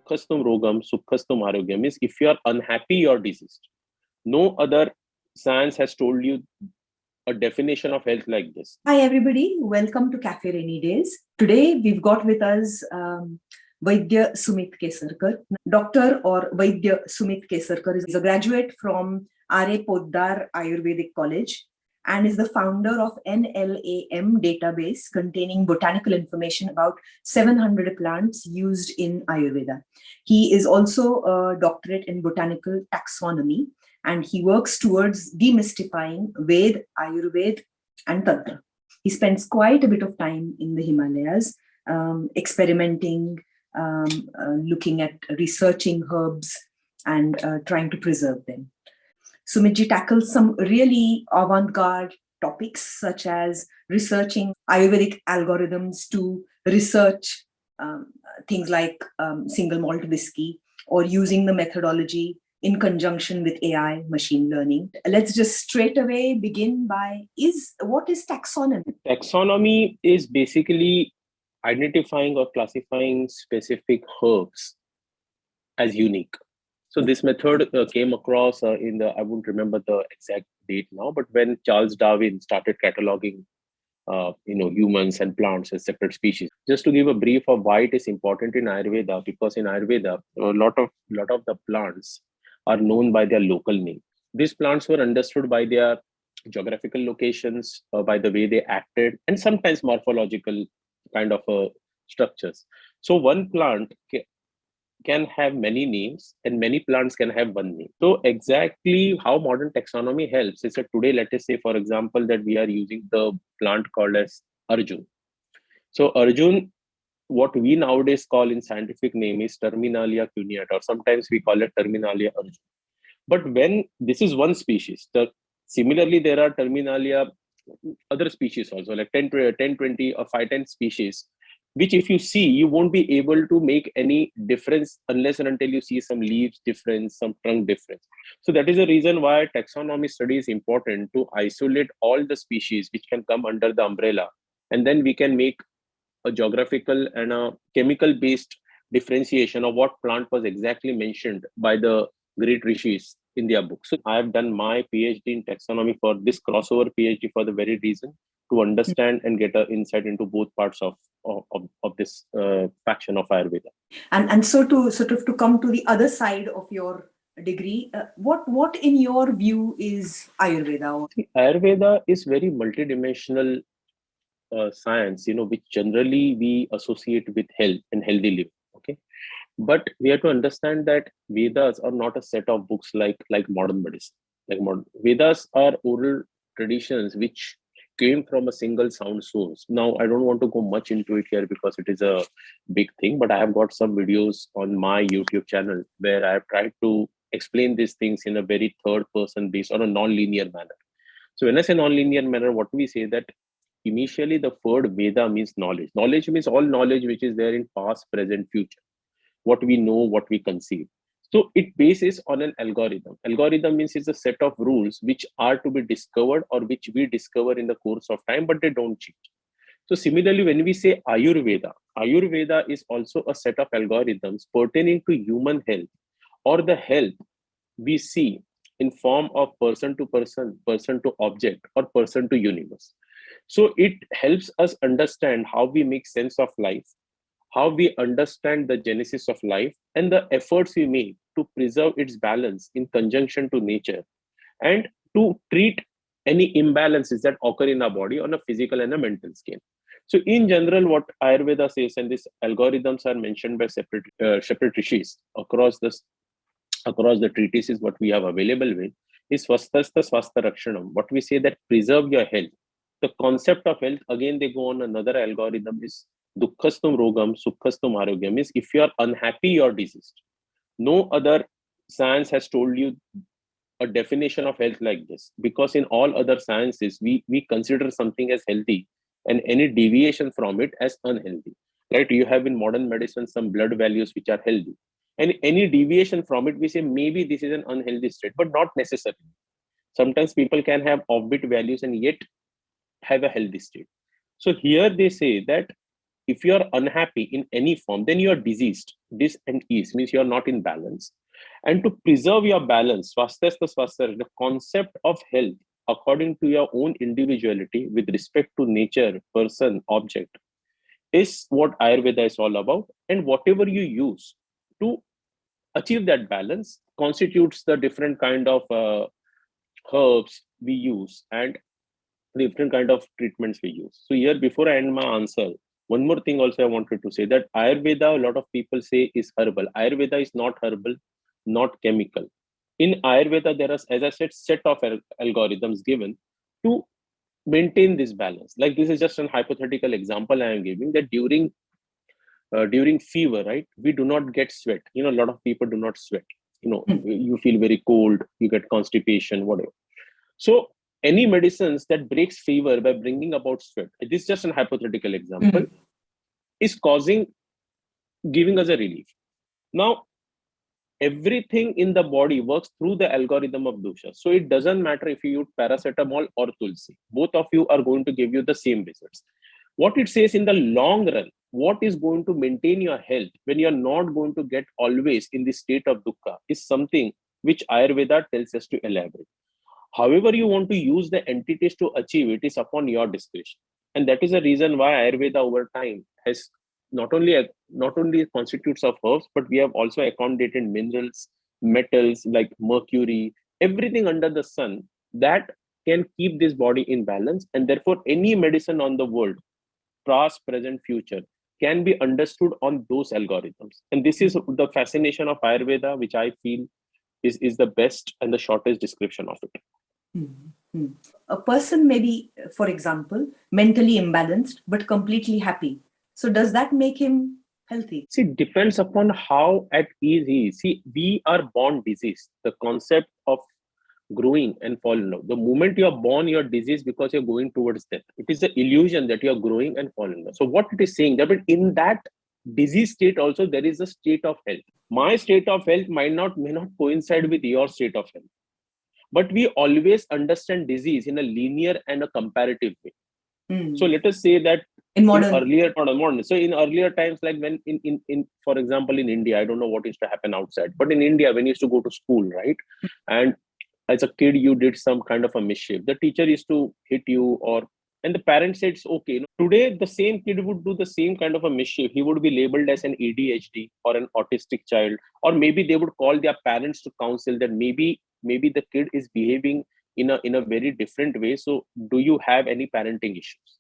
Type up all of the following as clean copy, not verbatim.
dukhastum rogam, sukhastum arogyam means if you are unhappy, you're diseased. No other science has told you a definition of health like this. Hi, everybody. Welcome to Cafe Rainy Days. Today, we've got with us Vaidya Sumit Kesarkar. Dr. or Vaidya Sumit Kesarkar is a graduate from R.A. Poddar Ayurvedic College and is the founder of NLAM database containing botanical information about 700 plants used in Ayurveda. He is also a doctorate in botanical taxonomy, and he works towards demystifying Veda, Ayurveda, and Tantra. He spends quite a bit of time in the Himalayas, experimenting, looking at researching herbs and trying to preserve them. Sumitji tackles some really avant-garde topics, such as researching Ayurvedic algorithms to research things like single malt whiskey, or using the methodology in conjunction with AI, machine learning. Let's just straight away begin by, what is taxonomy? Taxonomy is basically identifying or classifying specific herbs as unique. So this method came across I won't remember the exact date now, but when Charles Darwin started cataloging humans and plants as separate species. Just to give a brief of why it is important in Ayurveda, because in Ayurveda, a lot of the plants are known by their local name. These plants were understood by their geographical locations, by the way they acted, and sometimes morphological kind of structures. So one plant can have many names and many plants can have one name. So exactly how modern taxonomy helps is that today, let us say, for example, that we are using the plant called as Arjun. So Arjun, what we nowadays call in scientific name is Terminalia cuneata, or sometimes we call it Terminalia Arjun. But when this is one species, similarly, there are Terminalia, other species also, like 10, 20 or 5-10 species, which if you see, you won't be able to make any difference unless and until you see some leaves difference, some trunk difference. So that is the reason why taxonomy study is important, to isolate all the species which can come under the umbrella. And then we can make a geographical and a chemical based differentiation of what plant was exactly mentioned by the great rishis in their books. So I have done my Ph.D. in taxonomy for this crossover Ph.D. for the very reason, to understand and get an insight into both parts of this faction of Ayurveda. And so to sort of to come to the other side of your degree, what in your view is Ayurveda? Ayurveda is very multidimensional science, which generally we associate with health and healthy living. Okay, but we have to understand that Vedas are not a set of books like modern medicine. Vedas are oral traditions which came from a single sound source. Now, I don't want to go much into it here because it is a big thing, but I have got some videos on my YouTube channel where I have tried to explain these things in a very third person based on a non-linear manner. So when I say non-linear manner, what we say that initially the word Veda means knowledge. Knowledge means all knowledge which is there in past, present, future. What we know, what we conceive. So it bases on an algorithm. Algorithm means it's a set of rules which are to be discovered or which we discover in the course of time, but they don't change. So similarly, when we say Ayurveda, Ayurveda is also a set of algorithms pertaining to human health, or the health we see in form of person to person, person to object, or person to universe. So it helps us understand how we make sense of life, how we understand the genesis of life, and the efforts we make to preserve its balance in conjunction to nature, and to treat any imbalances that occur in our body on a physical and a mental scale. So in general, what Ayurveda says, and these algorithms are mentioned by separate rishis across the treatises what we have available with, is Swasthastha Swastha Rakshanam. What we say that preserve your health. The concept of health, again, they go on another algorithm, is dukhastum rogam, sukhastum arogyam, means if you are unhappy, you're diseased. No other science has told you a definition of health like this, because in all other sciences, we consider something as healthy and any deviation from it as unhealthy, right? You have in modern medicine some blood values which are healthy, and any deviation from it, we say maybe this is an unhealthy state, but not necessarily. Sometimes people can have offbeat values and yet have a healthy state. So here they say that If you are unhappy in any form, then you are diseased. Dis and ease means you are not in balance. And to preserve your balance, the concept of health according to your own individuality with respect to nature, person, object, is what Ayurveda is all about. And whatever you use to achieve that balance constitutes the different kind of herbs we use and different kind of treatments we use. So here, before I end my answer, one more thing also I wanted to say that Ayurveda, a lot of people say is herbal. Ayurveda is not herbal, not chemical. In Ayurveda, there are, as I said, set of algorithms given to maintain this balance. Like this is just an hypothetical example I am giving that during fever, right? We do not get sweat. A lot of people do not sweat. You feel very cold, you get constipation, whatever. So any medicines that breaks fever by bringing about sweat, this is just an hypothetical example, is giving us a relief. Now, everything in the body works through the algorithm of dosha. So it doesn't matter if you use paracetamol or tulsi. Both of you are going to give you the same results. What it says in the long run, what is going to maintain your health when you're not going to get always in the state of dukkha is something which Ayurveda tells us to elaborate. However, you want to use the entities to achieve it is upon your discretion. And that is the reason why Ayurveda over time has not only constitutes of herbs, but we have also accommodated minerals, metals like mercury, everything under the sun that can keep this body in balance. And therefore, any medicine on the world, past, present, future, can be understood on those algorithms. And this is the fascination of Ayurveda, which I feel is the best and the shortest description of it. Mm-hmm. A person may be, for example, mentally imbalanced but completely happy. So does that make him healthy? See, it depends upon how at ease he is. See, we are born diseased. The concept of growing and falling in love. The moment you are born, you are diseased because you're going towards death. It is the illusion that you are growing and falling in love. So what it is saying that in that disease state also, there is a state of health. My state of health may not coincide with your state of health. But we always understand disease in a linear and a comparative way. So let us say that in earlier times, like when in for example in India, I don't know what used to happen outside, but in India, when you used to go to school, right, and as a kid you did some kind of a mischief, the teacher used to hit you, and the parents said it's okay. Today the same kid would do the same kind of a mischief. He would be labeled as an ADHD or an autistic child, or maybe they would call their parents to counsel that maybe the kid is behaving in a very different way. So do you have any parenting issues?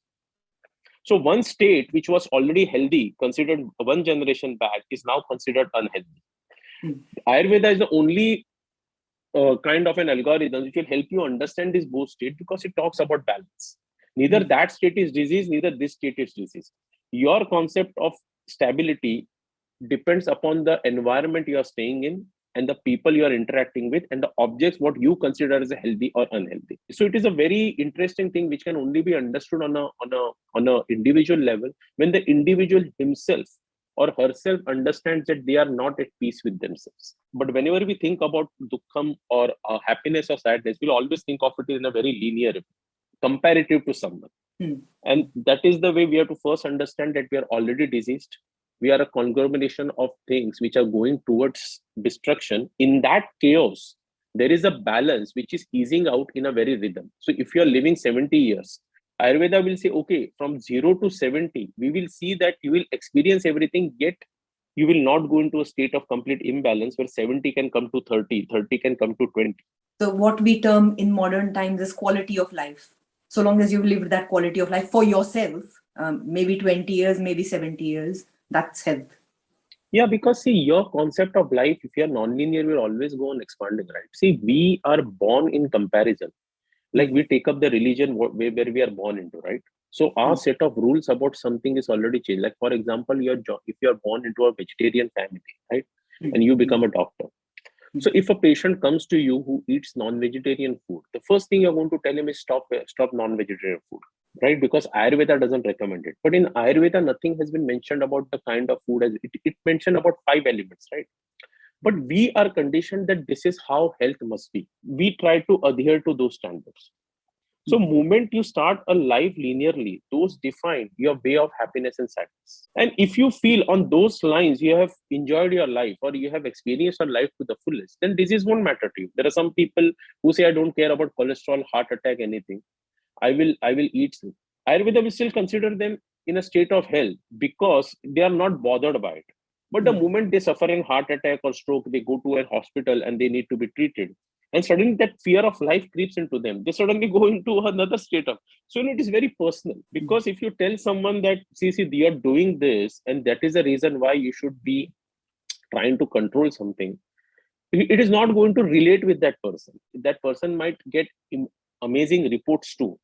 So one state which was already healthy, considered one generation back, is now considered unhealthy. Ayurveda is the only kind of an algorithm which will help you understand this both state, because it talks about balance. Neither that state is disease, neither this state is disease. Your concept of stability depends upon the environment you are staying in and the people you are interacting with and the objects what you consider as a healthy or unhealthy. So it is a very interesting thing which can only be understood on a individual level when the individual himself or herself understands that they are not at peace with themselves. But whenever we think about dukkham or happiness or sadness, we'll always think of it in a very linear way, comparative to someone. And that is the way we have to first understand that we are already diseased. We are a conglomeration of things which are going towards destruction. In that chaos, there is a balance which is easing out in a very rhythm. So if you are living 70 years, Ayurveda will say, okay, from 0 to 70, we will see that you will experience everything, yet you will not go into a state of complete imbalance where 70 can come to 30, 30 can come to 20. So what we term in modern times is quality of life. So long as you've lived that quality of life for yourself, maybe 20 years, maybe 70 years, that's health. Yeah, because see, your concept of life, if you're non-linear, will always go on expanding, right? See, we are born in comparison. Like we take up the religion where we are born into, right? So our set of rules about something is already changed. Like for example, if you are born into a vegetarian family, right, and you become a doctor. So if a patient comes to you who eats non-vegetarian food, the first thing you're going to tell him is stop non-vegetarian food, right? Because Ayurveda doesn't recommend it. But in Ayurveda, nothing has been mentioned about the kind of food as it mentioned about 5 elements, right? But we are conditioned that this is how health must be. We try to adhere to those standards. So moment you start a life linearly, those define your way of happiness and sadness. And if you feel on those lines you have enjoyed your life or you have experienced your life to the fullest, then disease won't matter to you. There are some people who say, I don't care about cholesterol, heart attack, anything. I will eat sleep. Ayurveda will still consider them in a state of health because they are not bothered by it. But the moment they suffer an heart attack or stroke, they go to a hospital and they need to be treated. And suddenly that fear of life creeps into them. They suddenly go into another state of. So it is very personal. Because if you tell someone that, see, they are doing this, and that is the reason why you should be trying to control something, it is not going to relate with that person. That person might get amazing reports too,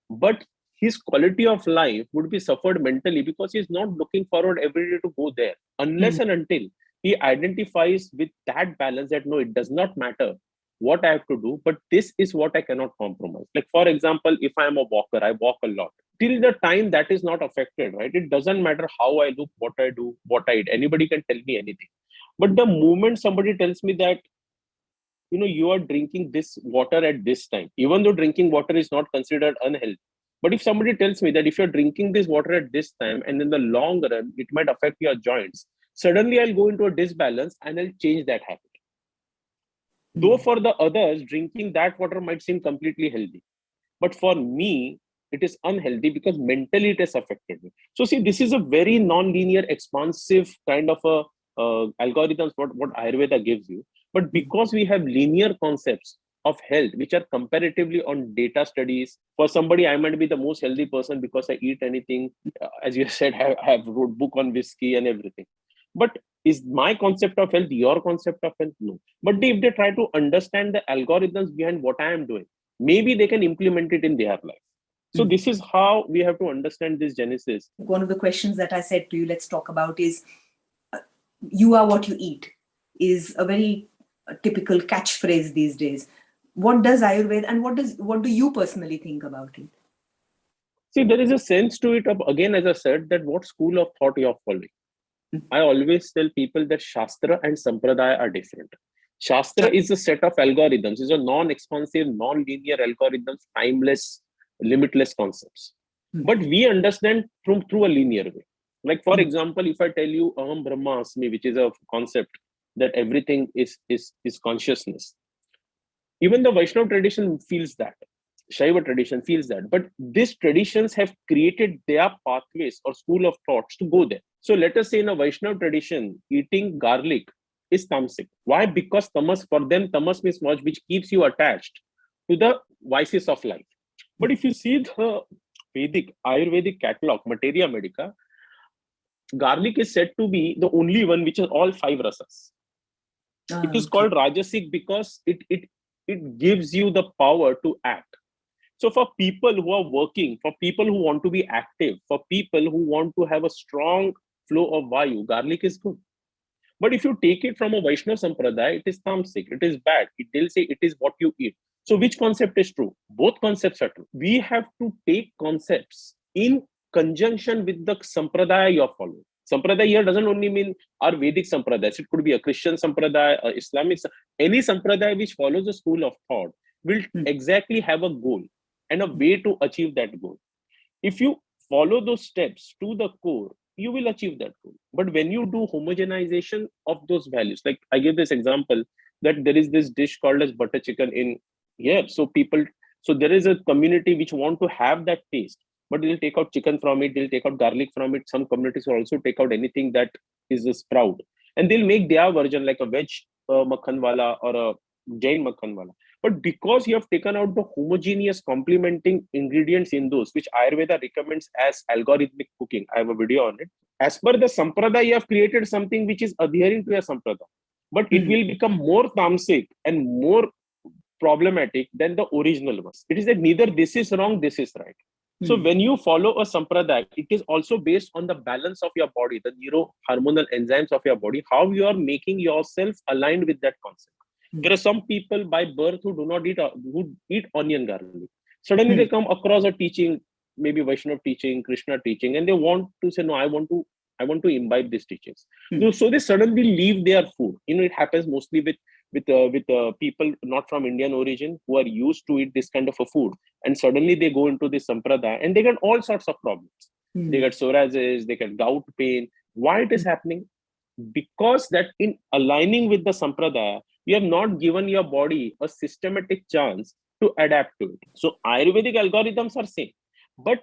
but his quality of life would be suffered mentally because he's not looking forward every day to go there unless and until he identifies with that balance that no, it does not matter what I have to do, but this is what I cannot compromise. Like, for example, if I am a walker, I walk a lot. Till the time that is not affected, right? It doesn't matter how I look, what I do, what I eat. Anybody can tell me anything. But the moment somebody tells me that, you are drinking this water at this time, even though drinking water is not considered unhealthy. But if somebody tells me that if you're drinking this water at this time and in the long run, it might affect your joints, suddenly I'll go into a disbalance and I'll change that habit. Though for the others, drinking that water might seem completely healthy. But for me, it is unhealthy because mentally it has affected me. So see, this is a very non-linear, expansive kind of a algorithms what Ayurveda gives you. But because we have linear concepts of health, which are comparatively on data studies, for somebody, I might be the most healthy person because I eat anything. As you said, I have wrote book on whiskey and everything. But is my concept of health your concept of health? No. But if they try to understand the algorithms behind what I am doing, maybe they can implement it in their life. So this is how we have to understand this genesis. One of the questions that I said to you, let's talk about is, you are what you eat, is a very typical catchphrase these days. What does Ayurveda and what do you personally think about it? See, there is a sense to it of, again, as I said, that what school of thought you are following. I always tell people that Shastra and sampradaya are different. Shastra is a set of algorithms, is a non-expansive, non-linear algorithms, timeless, limitless concepts. But we understand through a linear way. Like, for example, if I tell you Aham Brahma Asmi, which is a concept that everything is consciousness. Even the Vaishnava tradition feels that. Shaiva tradition feels that. But these traditions have created their pathways or school of thoughts to go there. So let us say in a Vaishnava tradition, eating garlic is tamasic. Why? Because tamas, for them, tamas means much which keeps you attached to the vices of life. But if you see the Vedic, Ayurvedic catalog, Materia Medica, garlic is said to be the only one which has all 5 rasas. It is called Rajasic because it gives you the power to act. So for people who are working, for people who want to be active, for people who want to have a strong flow of Vayu, garlic is good. But if you take it from a Vaishnava Sampradaya, it is tamasic, it is bad. They'll say it is what you eat. So which concept is true? Both concepts are true. We have to take concepts in conjunction with the Sampradaya you're following. Sampradaya here doesn't only mean our Vedic Sampradayas. It could be a Christian Sampradaya, Islamic, any Sampradaya which follows a school of thought will exactly have a goal and a way to achieve that goal. If you follow those steps to the core, you will achieve that goal. But when you do homogenization of those values, like I give this example that there is this dish called as butter chicken in here. So there is a community which want to have that taste, but they'll take out chicken from it, they'll take out garlic from it. Some communities will also take out anything that is a sprout, and they'll make their version like a veg makhan wala or a Jain makhan wala. But because you have taken out the homogeneous complementing ingredients in those, which Ayurveda recommends as algorithmic cooking, I have a video on it. As per the Sampradaya, you have created something which is adhering to your Sampradaya. But it will become more tamasic and more problematic than the original was. It is that neither this is wrong, this is right. So when you follow a Sampradaya, it is also based on the balance of your body, the neurohormonal enzymes of your body, how you are making yourself aligned with that concept. There are some people by birth who eat onion garlic. Suddenly they come across a teaching, maybe Vaishnava teaching, Krishna teaching, and they want to say, no, I want to imbibe these teachings. So they suddenly leave their food. It happens mostly with with people not from Indian origin who are used to eat this kind of a food, and suddenly they go into this sampradaya and they get all sorts of problems. They get psoriasis, they get gout pain. Why it is happening? Because that in aligning with the sampradaya, you have not given your body a systematic chance to adapt to it. So Ayurvedic algorithms are same, but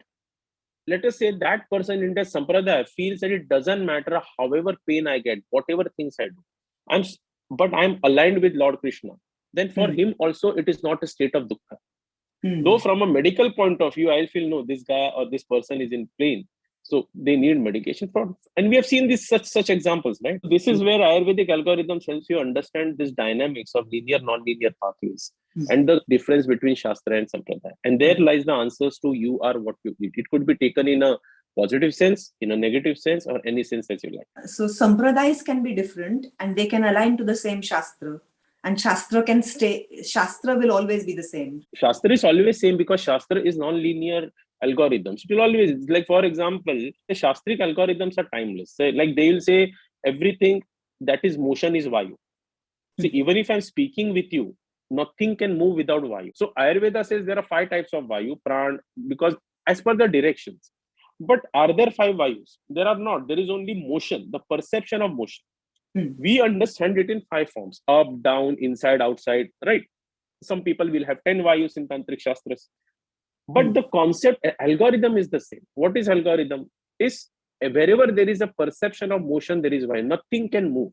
let us say that person in the sampradaya feels that it doesn't matter however pain I get, whatever things I do, I'm but I'm aligned with Lord Krishna. Then for him also it is not a state of dukkha. Though from a medical point of view, I feel no, this guy or this person is in pain, so they need medication for. And we have seen this such examples, right? This is where Ayurvedic algorithms helps you understand this dynamics of linear, non-linear pathways and the difference between Shastra and Sampradaya. And there lies the answers to you are what you eat. It could be taken in a positive sense, in a negative sense, or any sense that you like. So Sampradayas can be different and they can align to the same Shastra. And Shastra will always be the same. Shastra is always same because Shastra is non-linear algorithms. It will always, like for example, the Shastric algorithms are timeless. So, like they will say everything that is motion is Vayu. So even if I'm speaking with you, nothing can move without Vayu. So Ayurveda says there are 5 types of Vayu, Pran, because as per the directions. But are there 5 Vayus? There are not. There is only motion, the perception of motion. We understand it in 5 forms: up, down, inside, outside, right? Some people will have 10 Vayus in Tantric Shastras. But the concept, algorithm is the same. What is algorithm? Is wherever there is a perception of motion, there is Vayu. Nothing can move.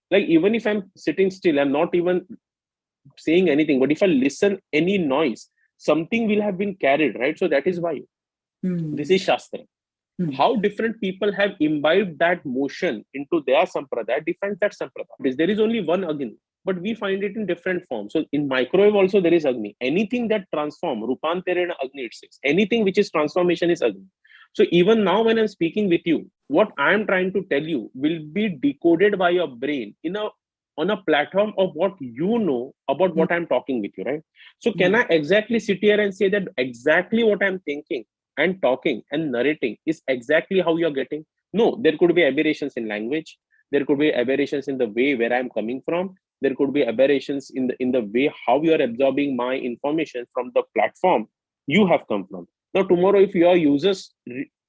Like even if I'm sitting still, I'm not even saying anything. But if I listen any noise, something will have been carried, right? So that is Vayu. This is Shastra. How different people have imbibed that motion into their sampradaya defines that sampradaya. There is only one Agni, but we find it in different forms. So in microwave also there is Agni. Anything that transforms, Rupanterena Agni it says. Anything which is transformation is Agni. So even now when I'm speaking with you, what I'm trying to tell you will be decoded by your brain on a platform of what you know about what I'm talking with you, right? So can I exactly sit here and say that exactly what I'm thinking and talking and narrating is exactly how you're getting? No, there could be aberrations in language. There could be aberrations in the way where I'm coming from. There could be aberrations in the way how you're absorbing my information from the platform you have come from. Now, tomorrow, if your users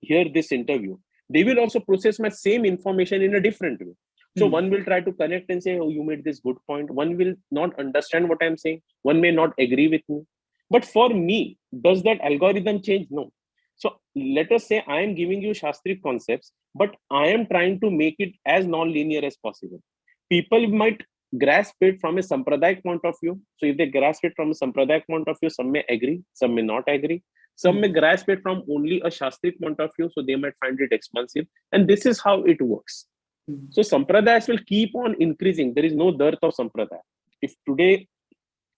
hear this interview, they will also process my same information in a different way. So one will try to connect and say, oh, you made this good point. One will not understand what I'm saying. One may not agree with me. But for me, does that algorithm change? No. So let us say I am giving you Shastric concepts, but I am trying to make it as non-linear as possible. People might grasp it from a Sampradaya point of view. So if they grasp it from a Sampradaya point of view, some may agree, some may not agree. Some may grasp it from only a Shastric point of view, so they might find it expansive. And this is how it works. So Sampradayas will keep on increasing. There is no dearth of Sampradaya. If today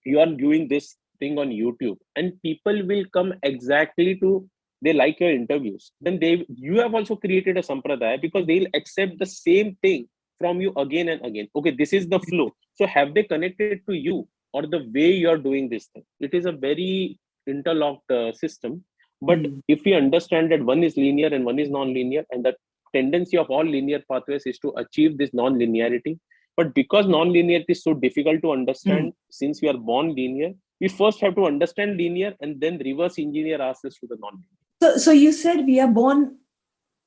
you are doing this thing on YouTube and people will come exactly to they like your interviews, then you have also created a sampradaya because they'll accept the same thing from you again and again. Okay, this is the flow. So have they connected to you or the way you're doing this thing? It is a very interlocked system. But if we understand that one is linear and one is non-linear, and the tendency of all linear pathways is to achieve this non-linearity, but because non-linearity is so difficult to understand, since we are born linear, we first have to understand linear and then reverse engineer ourselves to the non-linear. So you said we are born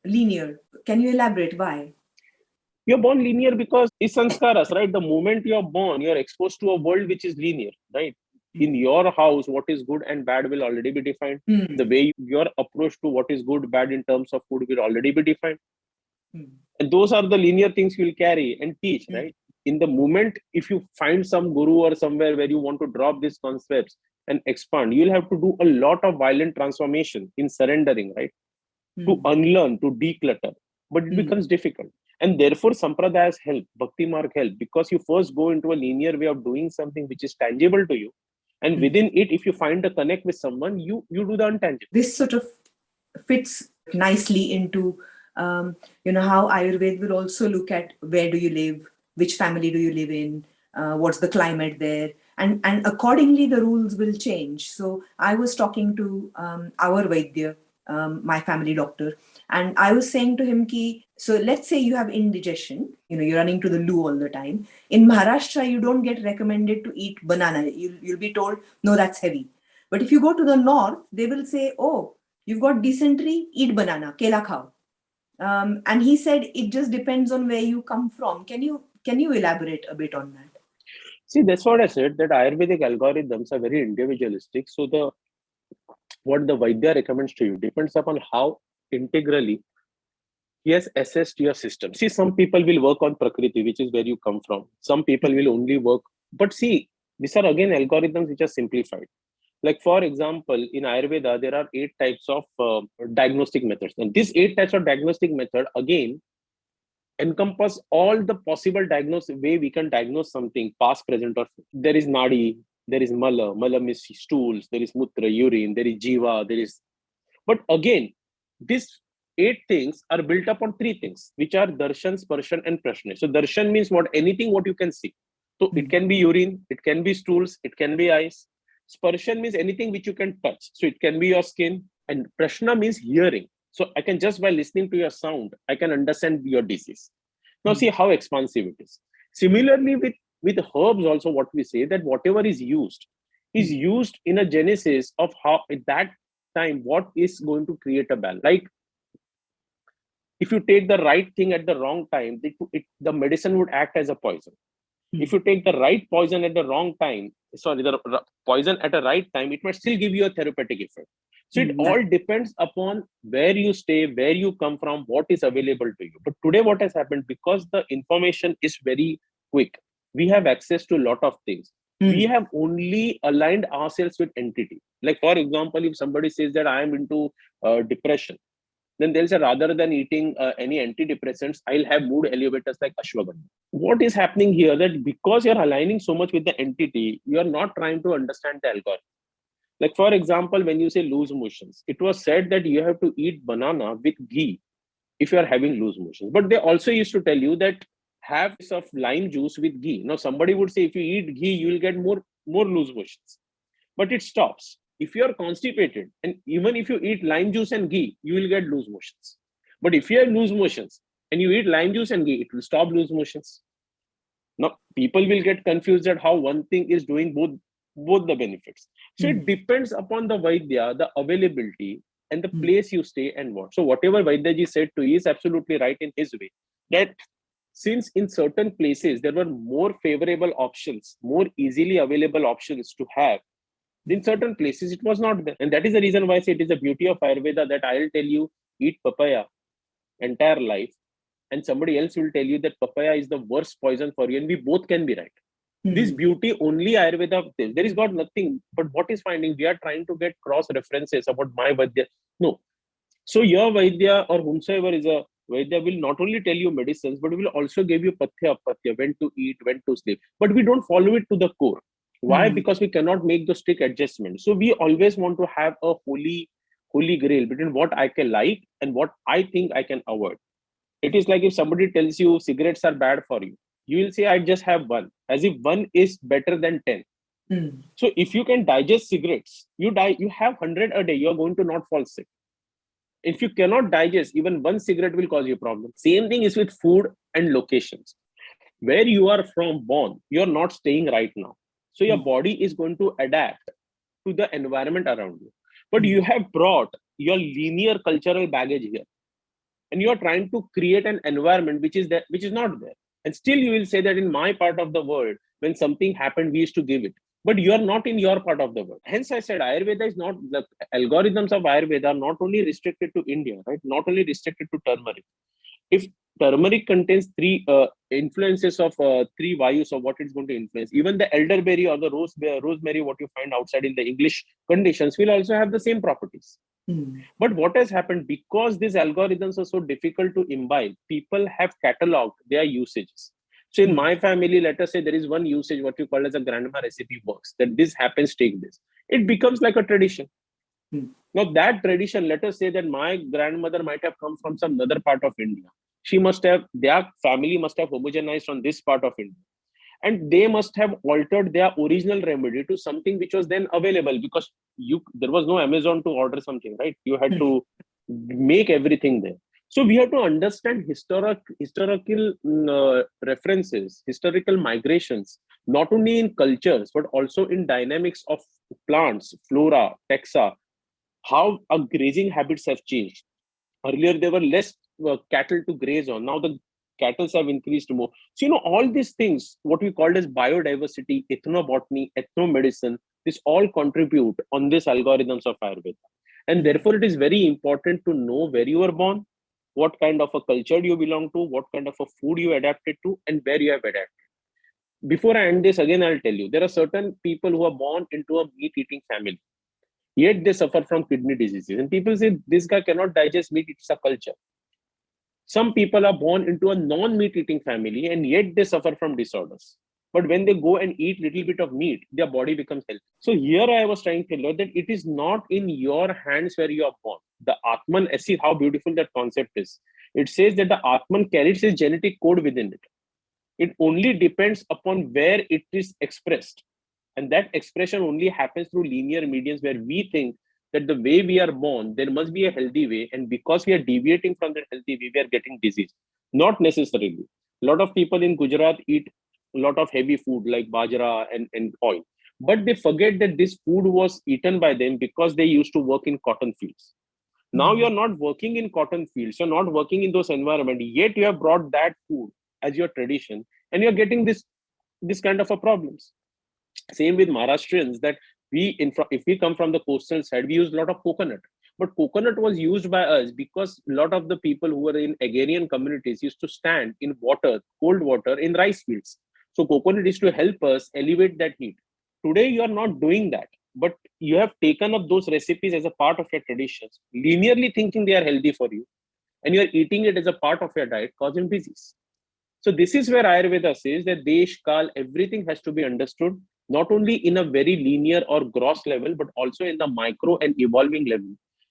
linear. Can you elaborate why? You're born linear because it's sanskaras, right? The moment you're born, you're exposed to a world which is linear, right? In your house, what is good and bad will already be defined. The way your approach to what is good, bad in terms of food will already be defined. And those are the linear things you'll carry and teach, right? In the moment, if you find some guru or somewhere where you want to drop these concepts and expand, you'll have to do a lot of violent transformation in surrendering, right? To unlearn, to declutter. But it becomes difficult. And therefore, Sampradayas help, Bhakti Marg help, because you first go into a linear way of doing something which is tangible to you. And within it, if you find a connect with someone, you do the untangible. This sort of fits nicely into, how Ayurveda will also look at where do you live, which family do you live in, what's the climate there. And accordingly, the rules will change. So I was talking to our Vaidya my family doctor. And I was saying to him, so let's say you have indigestion, you're running to the loo all the time. In Maharashtra, you don't get recommended to eat banana. You'll be told, no, that's heavy. But if you go to the north, they will say, oh, you've got dysentery, eat banana, kela khao. And he said, it just depends on where you come from. Can you elaborate a bit on that? See, that's what I said, that Ayurvedic algorithms are very individualistic. So what the Vaidya recommends to you depends upon how integrally he has assessed your system. See, some people will work on prakriti, which is where you come from. Some people will only work. But see, these are again algorithms which are simplified. Like, for example, in Ayurveda, there are 8 types of diagnostic methods. And these 8 types of diagnostic method, again, encompass all the possible diagnosis way we can diagnose something, past, present, or future. There is nadi, there is mala, malam is stools, there is mutra, urine, there is jiva, there is. But again, these 8 things are built upon 3 things, which are darshan, sparshan, and prashna. So darshan means what? Anything what you can see. So it can be urine, it can be stools, it can be eyes. Sparshan means anything which you can touch. So it can be your skin. And prashna means hearing. So I can, just by listening to your sound, I can understand your disease. Now see how expansive it is. Similarly, with herbs also, what we say, that whatever is used in a genesis of how at that time what is going to create a balance. Like, if you take the right thing at the wrong time, the medicine would act as a poison. If you take the right poison at the wrong time, the poison at the right time, it might still give you a therapeutic effect. So it all depends upon where you stay, where you come from, what is available to you. But today what has happened, because the information is very quick, we have access to a lot of things. We have only aligned ourselves with entity. Like, for example, if somebody says that I am into depression, then they'll say, rather than eating any antidepressants, I'll have mood elevators like ashwagandha. What is happening here, that because you're aligning so much with the entity, you're not trying to understand the algorithm. Like, for example, when you say loose motions, it was said that you have to eat banana with ghee if you are having loose motions. But they also used to tell you that have of lime juice with ghee. Now, somebody would say if you eat ghee, you will get more loose motions. But it stops. If you are constipated, and even if you eat lime juice and ghee, you will get loose motions. But if you have loose motions and you eat lime juice and ghee, it will stop loose motions. Now, people will get confused at how one thing is doing both the benefits. So it depends upon the Vaidya, the availability, and the place you stay and what. So whatever Vaidyaji said to you is absolutely right in his way. That since in certain places there were more favorable options, more easily available options to have, in certain places it was not there. And that is the reason why I say it is the beauty of Ayurveda, that I'll tell you, eat papaya entire life, and somebody else will tell you that papaya is the worst poison for you, and we both can be right. This beauty only Ayurveda, there is got nothing. But what is finding, we are trying to get cross references about my Vaidya. No. So your Vaidya or whomsoever is a Vaidya will not only tell you medicines, but will also give you pathya, when to eat, when to sleep. But we don't follow it to the core. Why? Because we cannot make the strict adjustments. So we always want to have a holy grail between what I can like and what I think I can avoid. It is like if somebody tells you cigarettes are bad for you, you will say, I just have one, as if one is better than 10. So if you can digest cigarettes, you have 100 a day, you're going to not fall sick. If you cannot digest, even one cigarette will cause you a problem. Same thing is with food and locations. Where you are from born, you're not staying right now. So your body is going to adapt to the environment around you. But you have brought your linear cultural baggage here. And you are trying to create an environment which is not there. And still you will say that in my part of the world, when something happened, we used to give it. But you are not in your part of the world. Hence I said Ayurveda is not, the algorithms of Ayurveda are not only restricted to India, right? Not only restricted to turmeric. If turmeric contains 3 influences of 3 vayus of what it's going to influence, even the elderberry or the rosemary, what you find outside in the English conditions, will also have the same properties. But what has happened, because these algorithms are so difficult to imbibe, people have cataloged their usages. So in my family, let us say there is one usage, what you call as a grandma recipe works, that this happens, take this. It becomes like a tradition. Now that tradition, let us say that my grandmother might have come from some other part of India. Their family must have homogenized on this part of India. And they must have altered their original remedy to something which was then available, because there was no Amazon to order something, right? You had to make everything there. So we have to understand historical references, historical migrations, not only in cultures, but also in dynamics of plants, flora, taxa, how our grazing habits have changed. Earlier, there were less cattle to graze on. Now the cattle have increased more. So, all these things, what we called as biodiversity, ethnobotany, ethnomedicine, this all contribute on these algorithms of Ayurveda. And therefore, it is very important to know where you were born, what kind of a culture you belong to, what kind of a food you adapted to, and where you have adapted. Before I end this, again, I'll tell you, there are certain people who are born into a meat-eating family, yet they suffer from kidney diseases. And people say, this guy cannot digest meat, it's a culture. Some people are born into a non-meat eating family and yet they suffer from disorders. But when they go and eat little bit of meat, their body becomes healthy. So here I was trying to learn that it is not in your hands where you are born. The Atman, see how beautiful that concept is. It says that the Atman carries his genetic code within it. It only depends upon where it is expressed. And that expression only happens through linear mediums where we think that the way we are born, there must be a healthy way. And because we are deviating from that healthy way, we are getting disease. Not necessarily. A lot of people in Gujarat eat a lot of heavy food like bajra and oil. But they forget that this food was eaten by them because they used to work in cotton fields. Now you're not working in cotton fields. You're not working in those environments. Yet you have brought that food as your tradition. And you're getting this kind of a problems. Same with Maharashtrians, that if we come from the coastal side, we use a lot of coconut. But coconut was used by us because a lot of the people who were in agrarian communities used to stand in water, cold water, in rice fields. So coconut is to help us elevate that heat. Today, you are not doing that, but you have taken up those recipes as a part of your traditions, linearly thinking they are healthy for you, and you are eating it as a part of your diet, causing disease. So this is where Ayurveda says that Desh, Kal, everything has to be understood, not only in a very linear or gross level, but also in the micro and evolving level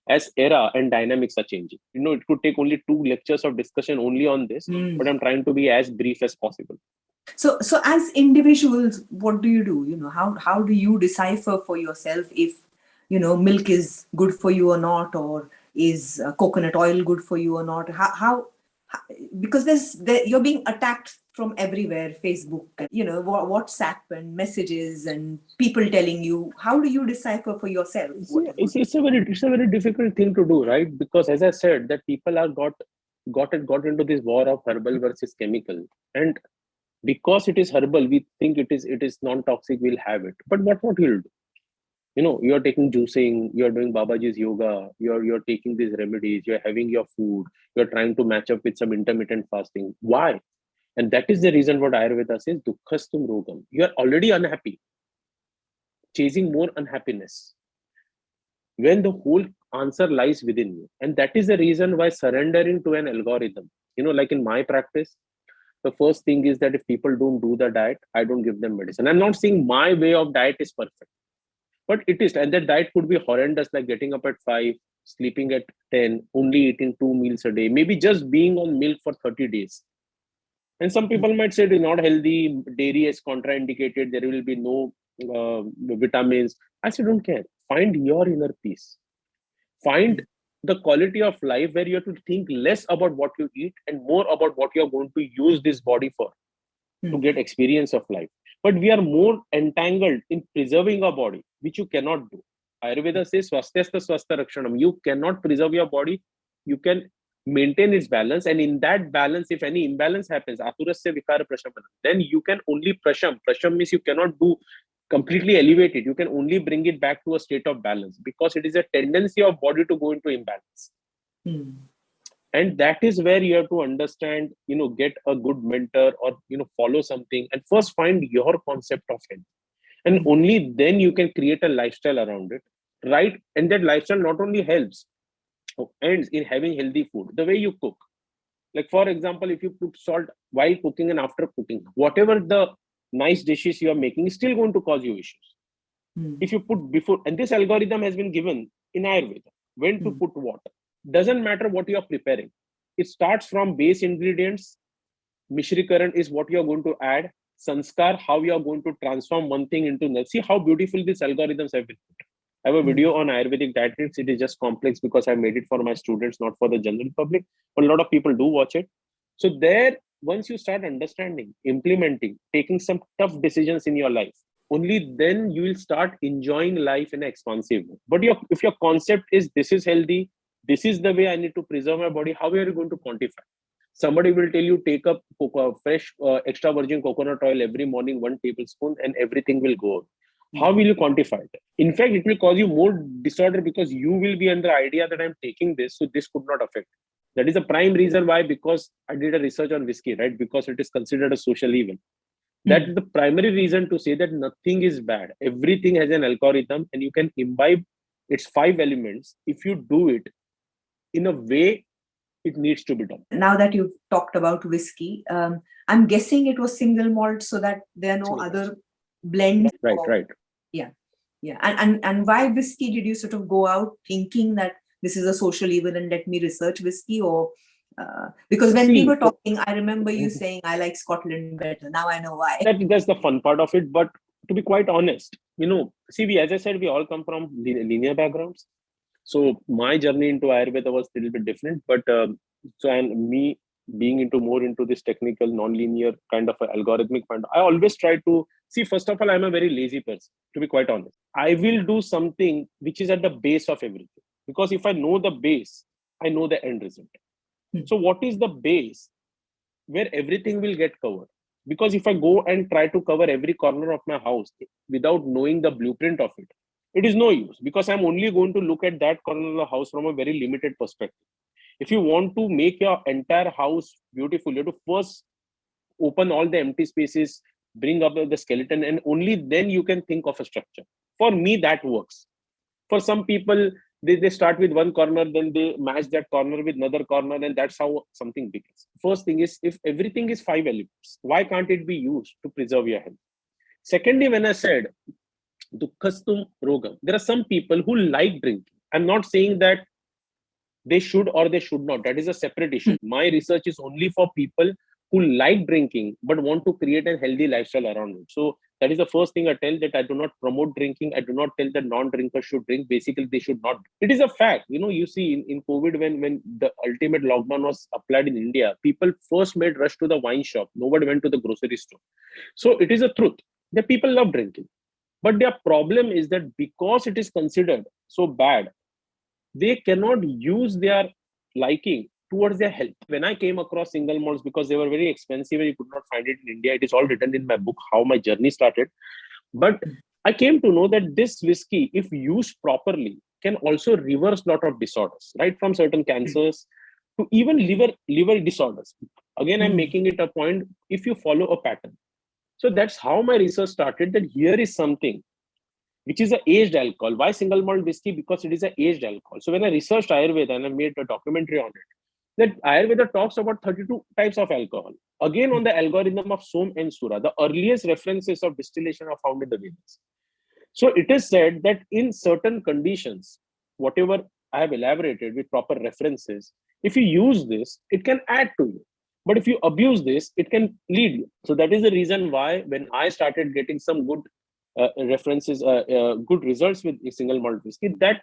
as era and dynamics are changing. It could take only 2 lectures of discussion only on this, but I'm trying to be as brief as possible. So as individuals, what do you do? How do you decipher for yourself if, milk is good for you or not, or is coconut oil good for you or not? How because you're being attacked from everywhere, Facebook, WhatsApp and messages and people telling you. How do you decipher for yourself? It's a very difficult thing to do, right? Because as I said, that people are got into this war of herbal versus chemical, and because it is herbal, we think it is non-toxic, we'll have it. But what you'll do? You're taking juicing, you're doing Babaji's yoga, you're taking these remedies, you're having your food, you're trying to match up with some intermittent fasting. Why? And that is the reason what Ayurveda says, dukhastum rogam. You are already unhappy, chasing more unhappiness, when the whole answer lies within you. And that is the reason why surrendering to an algorithm, like in my practice, the first thing is that if people don't do the diet, I don't give them medicine. I'm not saying my way of diet is perfect, but it is. And that diet could be horrendous, like getting up at 5, sleeping at 10, only eating 2 meals a day, maybe just being on milk for 30 days. And some people might say it is not healthy, dairy is contraindicated, there will be no vitamins. I say, don't care. Find your inner peace. Find the quality of life where you have to think less about what you eat and more about what you're going to use this body for, to get experience of life. But we are more entangled in preserving our body, which you cannot do. Ayurveda says, swasthasya swastha rakshanam. You cannot preserve your body. You can maintain its balance. And in that balance, if any imbalance happens, aturasya vikara prashamana, then you can only prasham. Prasham means you cannot do completely elevate it. You can only bring it back to a state of balance, because it is a tendency of body to go into imbalance. And that is where you have to understand, get a good mentor or, follow something, and first find your concept of health. And only then you can create a lifestyle around it, right? And that lifestyle not only helps, ends in having healthy food, the way you cook. Like, for example, if you put salt while cooking and after cooking, whatever the nice dishes you are making is still going to cause you issues. If you put before, and this algorithm has been given in Ayurveda, when to put what. Doesn't matter what you are preparing. It starts from base ingredients. Mishrikaran is what you are going to add. Sanskar, how you are going to transform one thing into another. See how beautiful these algorithms have been put. I have a video on Ayurvedic dietetics. It is just complex because I made it for my students, not for the general public. But a lot of people do watch it. So there, once you start understanding, implementing, taking some tough decisions in your life, only then you will start enjoying life in an expansive way. But if your concept is this is healthy, this is the way I need to preserve my body, how are you going to quantify? Somebody will tell you take up fresh extra virgin coconut oil every morning, 1 tablespoon, and everything will go out. How will you quantify it? In fact, it will cause you more disorder because you will be under the idea that I'm taking this, so this could not affect. That is the prime reason why, because I did a research on whiskey, right? Because it is considered a social evil. That is the primary reason to say that nothing is bad. Everything has an algorithm and you can imbibe its 5 elements if you do it in a way it needs to be done. Now that you've talked about whiskey, I'm guessing it was single malt so that there are no other blends. Right. Yeah. And why whiskey? Did you sort of go out thinking that this is a social evil and let me research whiskey? Or because when we were talking, I remember you saying, I like Scotland better. Now I know why. That's the fun part of it. But to be quite honest, as I said, we all come from linear backgrounds. So my journey into Ayurveda was a little bit different. But and me being more into this technical, non-linear kind of algorithmic point, I always try to see, first of all, I'm a very lazy person, to be quite honest. I will do something which is at the base of everything. Because if I know the base, I know the end result. So what is the base where everything will get covered? Because if I go and try to cover every corner of my house without knowing the blueprint of it, it is no use, because I'm only going to look at that corner of the house from a very limited perspective. If you want to make your entire house beautiful, you have to first open all the empty spaces, bring up the skeleton, and only then you can think of a structure. For me, that works. For some people, they start with one corner, then they match that corner with another corner, and that's how something begins. First thing is, if everything is 5 elements, why can't it be used to preserve your health? Secondly, when I said dukkastum rogam, there are some people who like drinking. I'm not saying that they should or they should not. That is a separate issue. My research is only for people who like drinking but want to create a healthy lifestyle around it. So that is the first thing I tell, that I do not promote drinking. I do not tell that non-drinkers should drink. Basically, they should not. It is a fact. You see in COVID, when the ultimate lockdown was applied in India, people first made rush to the wine shop. Nobody went to the grocery store. So it is a truth that people love drinking. But their problem is that because it is considered so bad, they cannot use their liking towards their health. When I came across single malts, because they were very expensive and you could not find it in India, it is all written in my book, how my journey started. But I came to know that this whiskey, if used properly, can also reverse a lot of disorders, right? From certain cancers to even liver disorders. Again, I'm making it a point, if you follow a pattern. So that's how my research started, that here is something which is an aged alcohol. Why single malt whiskey? Because it is an aged alcohol. So when I researched Ayurveda and I made a documentary on it, that Ayurveda talks about 32 types of alcohol. Again, on the algorithm of Som and Sura, the earliest references of distillation are found in the Vedas. So it is said that in certain conditions, whatever I have elaborated with proper references, if you use this, it can add to you. But if you abuse this, it can lead you. So that is the reason why when I started getting some good references, good results with single malt whiskey, that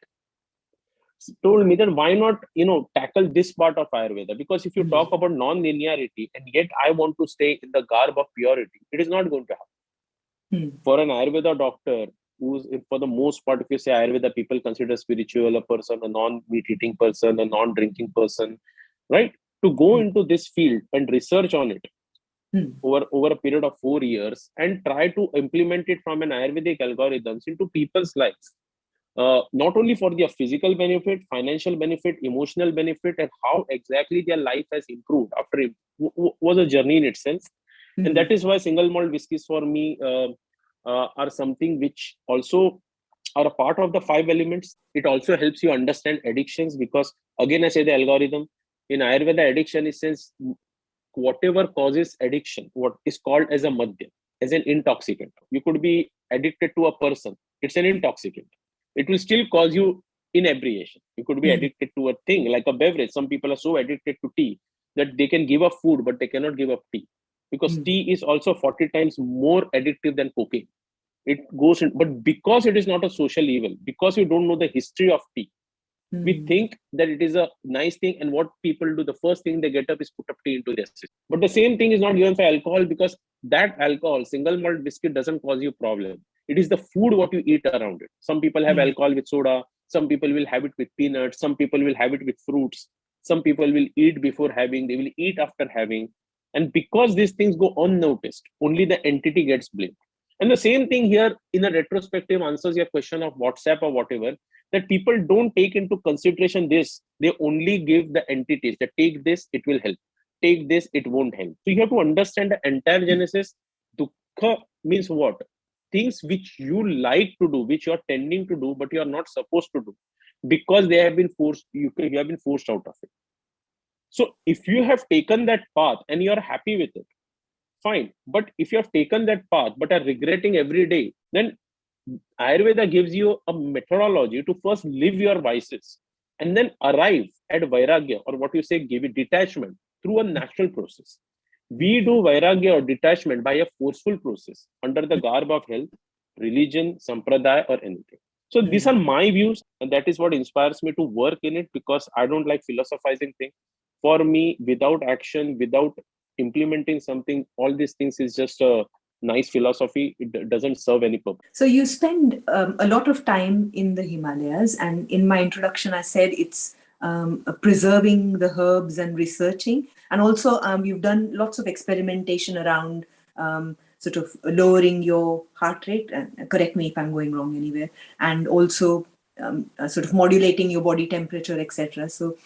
told me that why not tackle this part of Ayurveda. Because if you talk about non-linearity and yet I want to stay in the garb of purity, it is not going to happen. For an Ayurveda doctor, who's, for the most part, if you say Ayurveda, people consider spiritual a person, a non-meat eating person, a non-drinking person, right? To go into this field and research on it over a period of 4 years and try to implement it from an Ayurvedic algorithms into people's lives. Not only for their physical benefit, financial benefit, emotional benefit, and how exactly their life has improved after it was a journey in itself. And that is why single malt whiskeys for me are something which also are a part of the 5 elements. It also helps you understand addictions, because again, I say the algorithm in Ayurveda, addiction is since whatever causes addiction, what is called as a madhya, as an intoxicant. You could be addicted to a person. It's an intoxicant. It will still cause you inebriation. You could be addicted to a thing like a beverage. Some people are so addicted to tea that they can give up food, but they cannot give up tea, because tea is also 40 times more addictive than cocaine. It goes in, but because it is not a social evil, because you don't know the history of tea, we think that it is a nice thing, and what people do, the first thing they get up is put up tea into their system. But the same thing is not given for alcohol, because that alcohol, single malt whiskey, doesn't cause you problem. It is the food what you eat around it. Some people have alcohol with soda, some people will have it with peanuts, some people will have it with fruits, some people will eat before having, they will eat after having. And because these things go unnoticed, only the entity gets blamed. And the same thing here in a retrospective answers your question of WhatsApp or whatever, that people don't take into consideration this. They only give the entities that take this, it will help. Take this, it won't help. So you have to understand the entire genesis. Dukkha means what? Things which you like to do, which you are tending to do, but you are not supposed to do, because they have been forced, you have been forced out of it. So if you have taken that path and you are happy with it, fine. But if you have taken that path but are regretting every day, then Ayurveda gives you a methodology to first live your vices and then arrive at vairagya, or what you say, give it detachment through a natural process. We do vairagya or detachment by a forceful process under the garb of health, religion, sampradaya, or anything. So these are my views, and that is what inspires me to work in it, because I don't like philosophizing things. For me, without action, without implementing something, all these things is just a nice philosophy. It doesn't serve any purpose. So you spend a lot of time in the Himalayas, and in my introduction I said it's preserving the herbs and researching, and also you've done lots of experimentation around sort of lowering your heart rate, and correct me if I'm going wrong anywhere, and also sort of modulating your body temperature, etc. So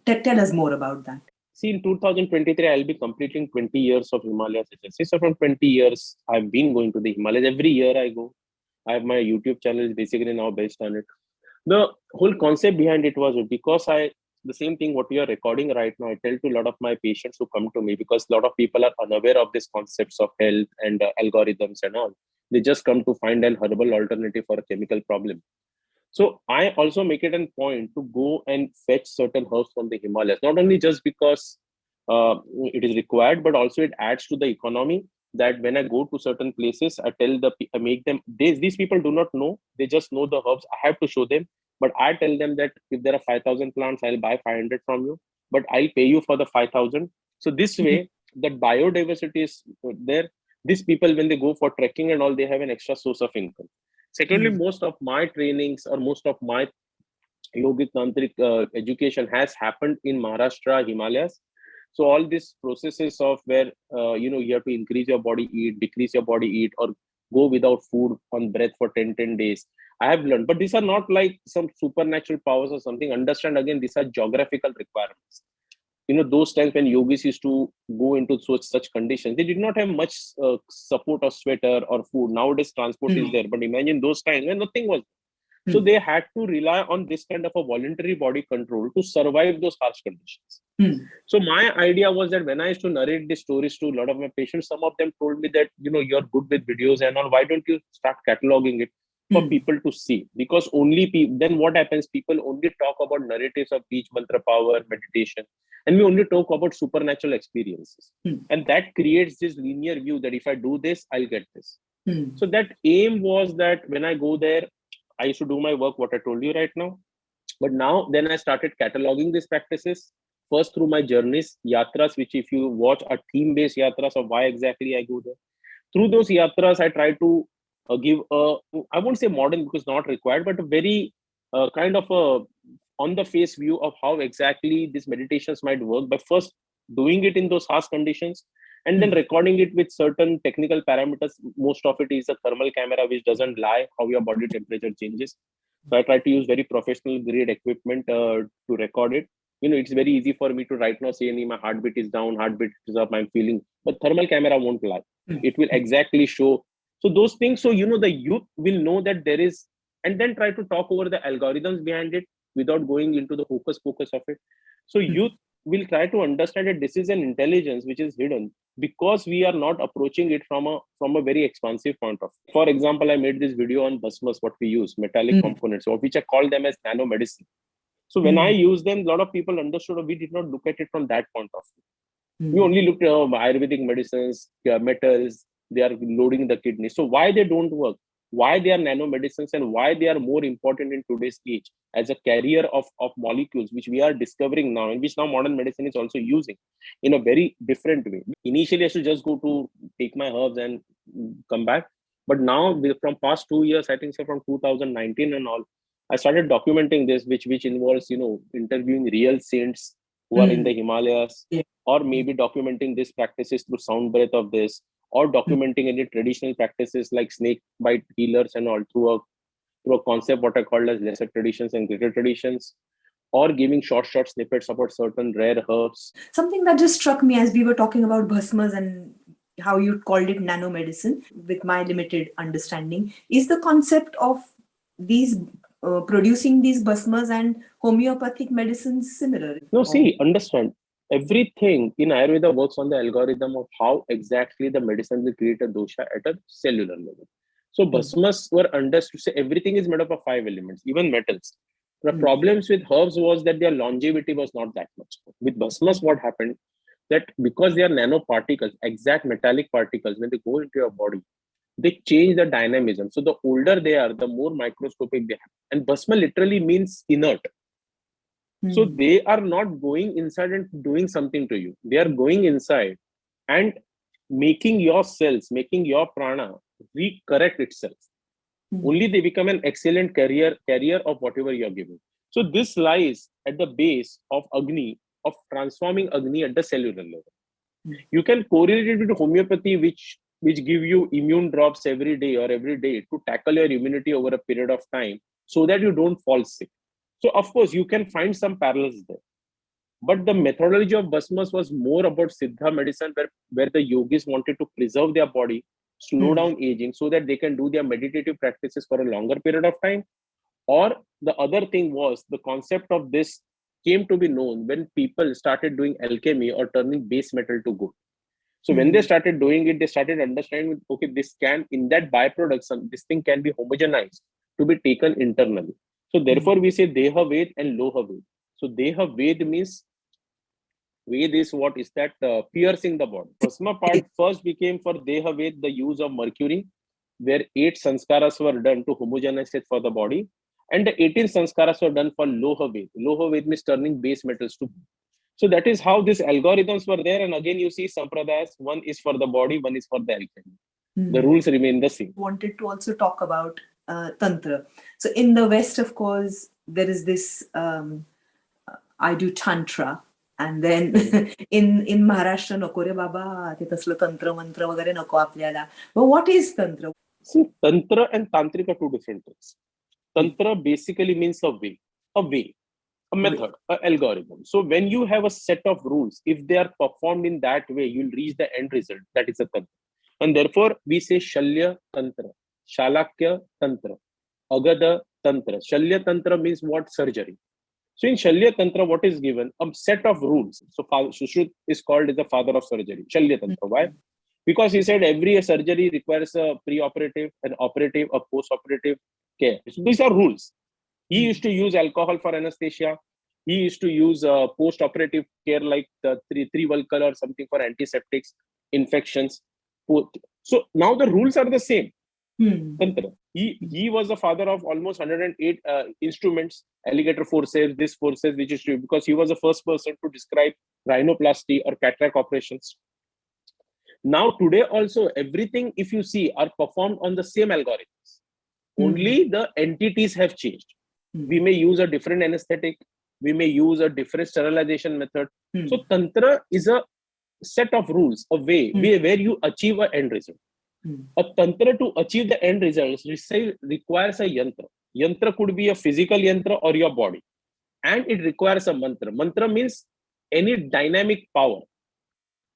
tell us more about that. See, in 2023, I'll be completing 20 years of Himalayas agency. So from 20 years, I've been going to the Himalayas. Every year I go. I have my YouTube channel is basically now based on it. The whole concept behind it was because the same thing what we are recording right now, I tell to a lot of my patients who come to me, because a lot of people are unaware of these concepts of health and algorithms and all. They just come to find an herbal alternative for a chemical problem. So I also make it a point to go and fetch certain herbs from the Himalayas, not only just because it is required, but also it adds to the economy. That when I go to certain places, I make them, these people do not know, they just know the herbs. I have to show them, but I tell them that if there are 5,000 plants, I'll buy 500 from you, but I'll pay you for the 5,000. So this way, that biodiversity is there. These people, when they go for trekking and all, they have an extra source of income. Secondly, most of my trainings or most of my yogic tantric education has happened in Maharashtra, Himalayas. So all these processes of where you have to increase your body heat, decrease your body heat, or go without food on breath for 10 days, I have learned. But these are not like some supernatural powers or something. Understand, again, these are geographical requirements. Those times when yogis used to go into such conditions, they did not have much support of sweater or food. Nowadays transport is there, but imagine those times when nothing was. So they had to rely on this kind of a voluntary body control to survive those harsh conditions. So my idea was that when I used to narrate these stories to a lot of my patients, some of them told me that, you're good with videos and all, why don't you start cataloging it for people to see? Because then what happens, people only talk about narratives of beach mantra power, meditation, and we only talk about supernatural experiences. And that creates this linear view that if I do this, I'll get this. So that aim was that when I go there, I used to do my work, what I told you right now. But now, then I started cataloging these practices, first through my journeys, yatras, which if you watch are theme-based yatras of why exactly I go there. Through those yatras, I try to give I won't say modern because not required, but a very kind of a on-the-face view of how exactly these meditations might work by first doing it in those harsh conditions, and then recording it with certain technical parameters. Most of it is a thermal camera, which doesn't lie how your body temperature changes. So I try to use very professional grade equipment to record it. It's very easy for me to right now say, my heartbeat is down, heartbeat is up, I'm feeling, but thermal camera won't lie. It will exactly show. So those things, so, the youth will know that there is, and then try to talk over the algorithms behind it without going into the hocus pocus of it. So youth will try to understand that this is an intelligence which is hidden, because we are not approaching it from a very expansive point of view. For example, I made this video on Bhasmas, what we use, metallic components, or which I call them as nano medicine. So when I use them, a lot of people understood, we did not look at it from that point of view. We only looked at Ayurvedic medicines, metals, they are loading the kidney. So why they don't work? why they are nanomedicines and why they are more important in today's age as a carrier of molecules, which we are discovering now and which now modern medicine is also using in a very different way. Initially, I should just go to take my herbs and come back. But now, from past 2 years, I think so from 2019 and all, I started documenting this, which involves, interviewing real saints who are in the Himalayas, or maybe documenting these practices through sound breath of this, or documenting any traditional practices like snake bite healers and all through a concept what I call as lesser traditions and greater traditions, or giving short snippets about certain rare herbs. Something that just struck me as we were talking about Bhasmas and how you called it nanomedicine, with my limited understanding, is the concept of these producing these Bhasmas and homeopathic medicines similar? No, see, understand. Everything in Ayurveda works on the algorithm of how exactly the medicine will create a dosha at a cellular level. So Bhasmas were understood. So everything is made up of 5 elements, even metals. The problems with herbs was that their longevity was not that much. With Bhasmas, what happened? That because they are nanoparticles, exact metallic particles, when they go into your body, they change the dynamism. So the older they are, the more microscopic they have. And Bhasma literally means inert. So they are not going inside and doing something to you. They are going inside and making your cells, making your prana recorrect itself. Only they become an excellent carrier of whatever you are giving. So this lies at the base of Agni, of transforming Agni at the cellular level. You can correlate it with homeopathy, which give you immune drops every day to tackle your immunity over a period of time so that you don't fall sick. So, of course, you can find some parallels there. But the methodology of Bhasmas was more about Siddha medicine, where the yogis wanted to preserve their body, slow down aging, so that they can do their meditative practices for a longer period of time. Or the other thing was the concept of this came to be known when people started doing alchemy or turning base metal to gold. So when they started doing it, they started understanding, okay, this can, in that byproduct, this thing can be homogenized to be taken internally. So therefore, we say Deha Ved and Loha Ved. So Deha Ved means, Ved is what is that piercing the body. Bhasma part first became for Deha Ved the use of mercury, where 8 sanskaras were done to homogenize it for the body. And the 18 sanskaras were done for Loha Ved. Loha Ved means turning base metals to. So that is how these algorithms were there. And again, you see sampradayas, one is for the body, one is for the alchemy. The rules remain the same. Wanted to also talk about Tantra. So in the West, of course, there is this, I do Tantra. And then in Maharashtra, नको रे बाबा, ते तसलं तंत्र मंत्र वगैरे नको आपल्याला. But what is Tantra? See, Tantra and Tantric are two different things. Tantra basically means a way, a method, an algorithm. So when you have a set of rules, if they are performed in that way, you'll reach the end result. That is a Tantra. And therefore, we say Shalya Tantra, Shalakya Tantra, Agada Tantra. Shalya Tantra means what? Surgery. So in Shalya Tantra, what is given? A set of rules. So Sushruta is called as the father of surgery. Shalya Tantra. Why? Because he said every surgery requires a pre-operative, an operative, a post-operative care. So these are rules. He used to use alcohol for anesthesia. He used to use post-operative care like the Trivalkal or something for antiseptics, infections. So now the rules are the same. Tantra. He was the father of almost 108 instruments, alligator forceps, this forceps, which is true because he was the first person to describe rhinoplasty or cataract operations. Now today also everything, if you see, are performed on the same algorithms. Only the entities have changed. We may use a different anesthetic. We may use a different sterilization method. So Tantra is a set of rules, a way where you achieve an end result. A Tantra to achieve the end results requires a yantra. Yantra could be a physical yantra or your body. And it requires a mantra. Mantra means any dynamic power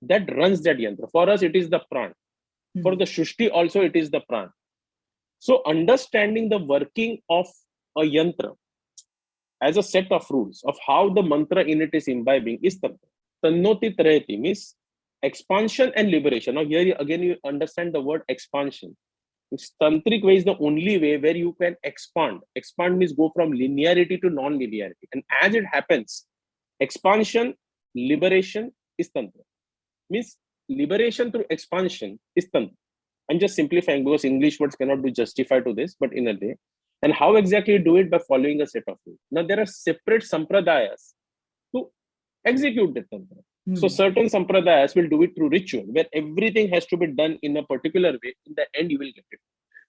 that runs that yantra. For us, it is the pran. For the Shushti also, it is the pran. So understanding the working of a yantra as a set of rules of how the mantra in it is imbibing is Tantra. Tannoti trayati means expansion and liberation. Now here again you understand the word expansion. It's tantric way is the only way where you can expand. Expand means go from linearity to non-linearity. And as it happens, expansion, liberation is Tantra. Means liberation through expansion is Tantra. I'm just simplifying because English words cannot be justified to this, but in a day. And how exactly you do it? By following a set of rules. Now, there are separate sampradayas to execute the Tantra. So certain sampradayas will do it through ritual, where everything has to be done in a particular way. In the end, you will get it.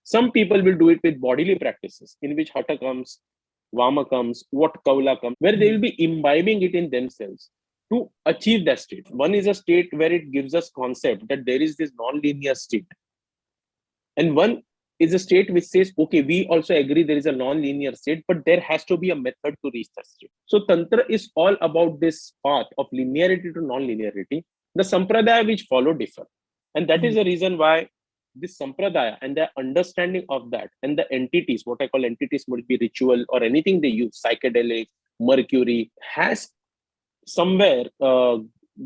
Some people will do it with bodily practices, in which Hatha comes, Vama comes, what Kaula comes, where they will be imbibing it in themselves to achieve that state. One is a state where it gives us concept that there is this non-linear state. And one is a state which says, okay, we also agree there is a non-linear state, but there has to be a method to reach that state. So Tantra is all about this path of linearity to non-linearity. The sampradaya which follow differ. And that is the reason why this sampradaya and the understanding of that and the entities, what I call entities would be ritual or anything they use, psychedelic, mercury, has somewhere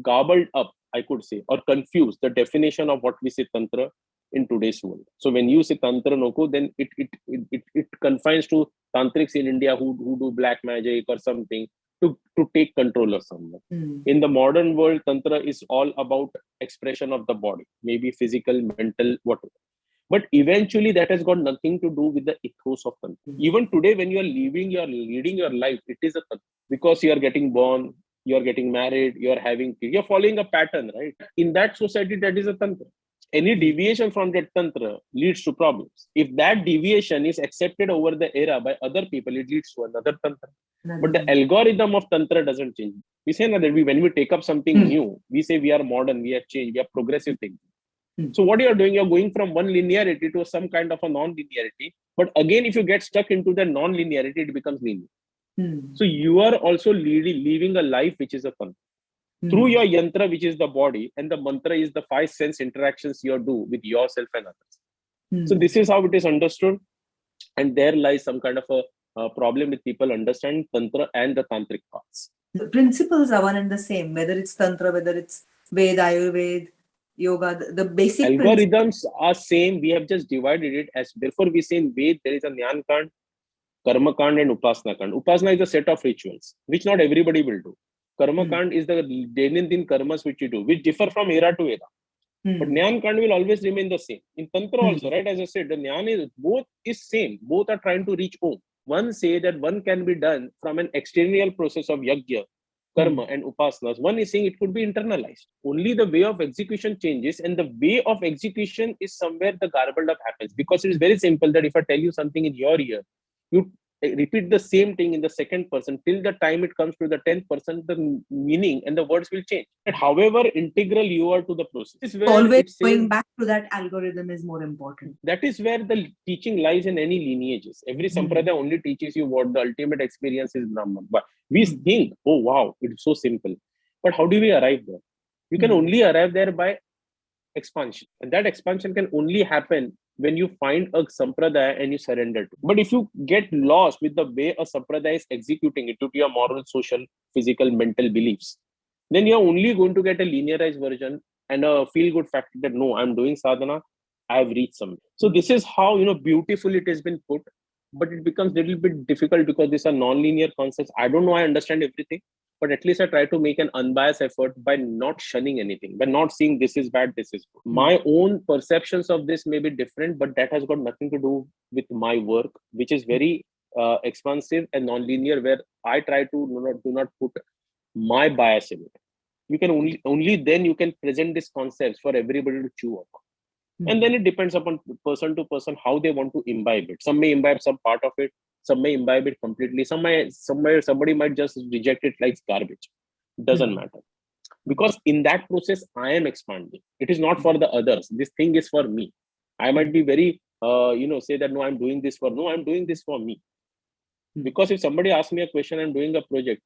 garbled up, I could say, or confused the definition of what we say Tantra in today's world. So when you say Tantra Noku, then it confines to tantrics in India who do black magic or something to take control of someone. In the modern world, Tantra is all about expression of the body, maybe physical, mental, whatever. But eventually that has got nothing to do with the ethos of Tantra. Even today, when you are leading your life, it is a Tantra. Because you are getting born, you are getting married, you are having kids, you're following a pattern, right? In that society, that is a Tantra. Any deviation from that Tantra leads to problems. If that deviation is accepted over the era by other people, it leads to another Tantra. But the algorithm of Tantra doesn't change. We say that when we take up something new, we say we are modern, we are changed, we are progressive thinking. So what you're doing, you're going from one linearity to some kind of a non-linearity. But again, if you get stuck into the non-linearity, it becomes linear. So you are also living a life which is a Tantra. Through your yantra, which is the body, and the mantra is the 5 sense interactions you do with yourself and others. So this is how it is understood. And there lies some kind of a problem with people understand Tantra and the tantric paths. The principles are one and the same, whether it's Tantra, whether it's Veda, Ayurveda, Yoga, the basic algorithms are same. We have just divided it as, therefore we say in Ved, there is a Jnana Kand, Karma Kand and Upasana Kand. Upasana is a set of rituals, which not everybody will do. Karma Kand is the Dainindin karmas which you do, which differ from era to era. But Jnana Kand will always remain the same. In Tantra also, right? As I said, the Jnana is both is same. Both are trying to reach home. One say that one can be done from an external process of yajna, karma and upasanas. One is saying it could be internalized. Only the way of execution changes, and the way of execution is somewhere the garbled up happens. Because it is very simple that if I tell you something in your ear, you repeat the same thing in the second person till the time it comes to the 10th person, the meaning and the words will change. And however integral you are to the process, always going back to that algorithm is more important. That is where the teaching lies in any lineages. Every sampradaya only teaches you what the ultimate experience is Brahman. But we think, oh wow, it's so simple. But how do we arrive there? You can only arrive there by expansion. And that expansion can only happen when you find a sampradaya and you surrender to. But if you get lost with the way a sampradaya is executing it to your moral, social, physical, mental beliefs, then you're only going to get a linearized version and a feel-good factor that no, I'm doing sadhana, I've reached something. So this is how, beautiful it has been put, but it becomes a little bit difficult because these are non-linear concepts. I don't know I understand everything, but at least I try to make an unbiased effort by not shunning anything, by not seeing this is bad, this is good. My own perceptions of this may be different, but that has got nothing to do with my work, which is very expansive and non-linear, where I try to do not put my bias in it. You can only then you can present these concepts for everybody to chew upon. And then it depends upon person to person how they want to imbibe it. Some may imbibe some part of it, some may imbibe it completely, somebody might just reject it like garbage. Doesn't matter. Because in that process, I am expanding. It is not for the others. This thing is for me. I might be very, say that, no, I'm doing this for me. Because if somebody asks me a question, I'm doing a project,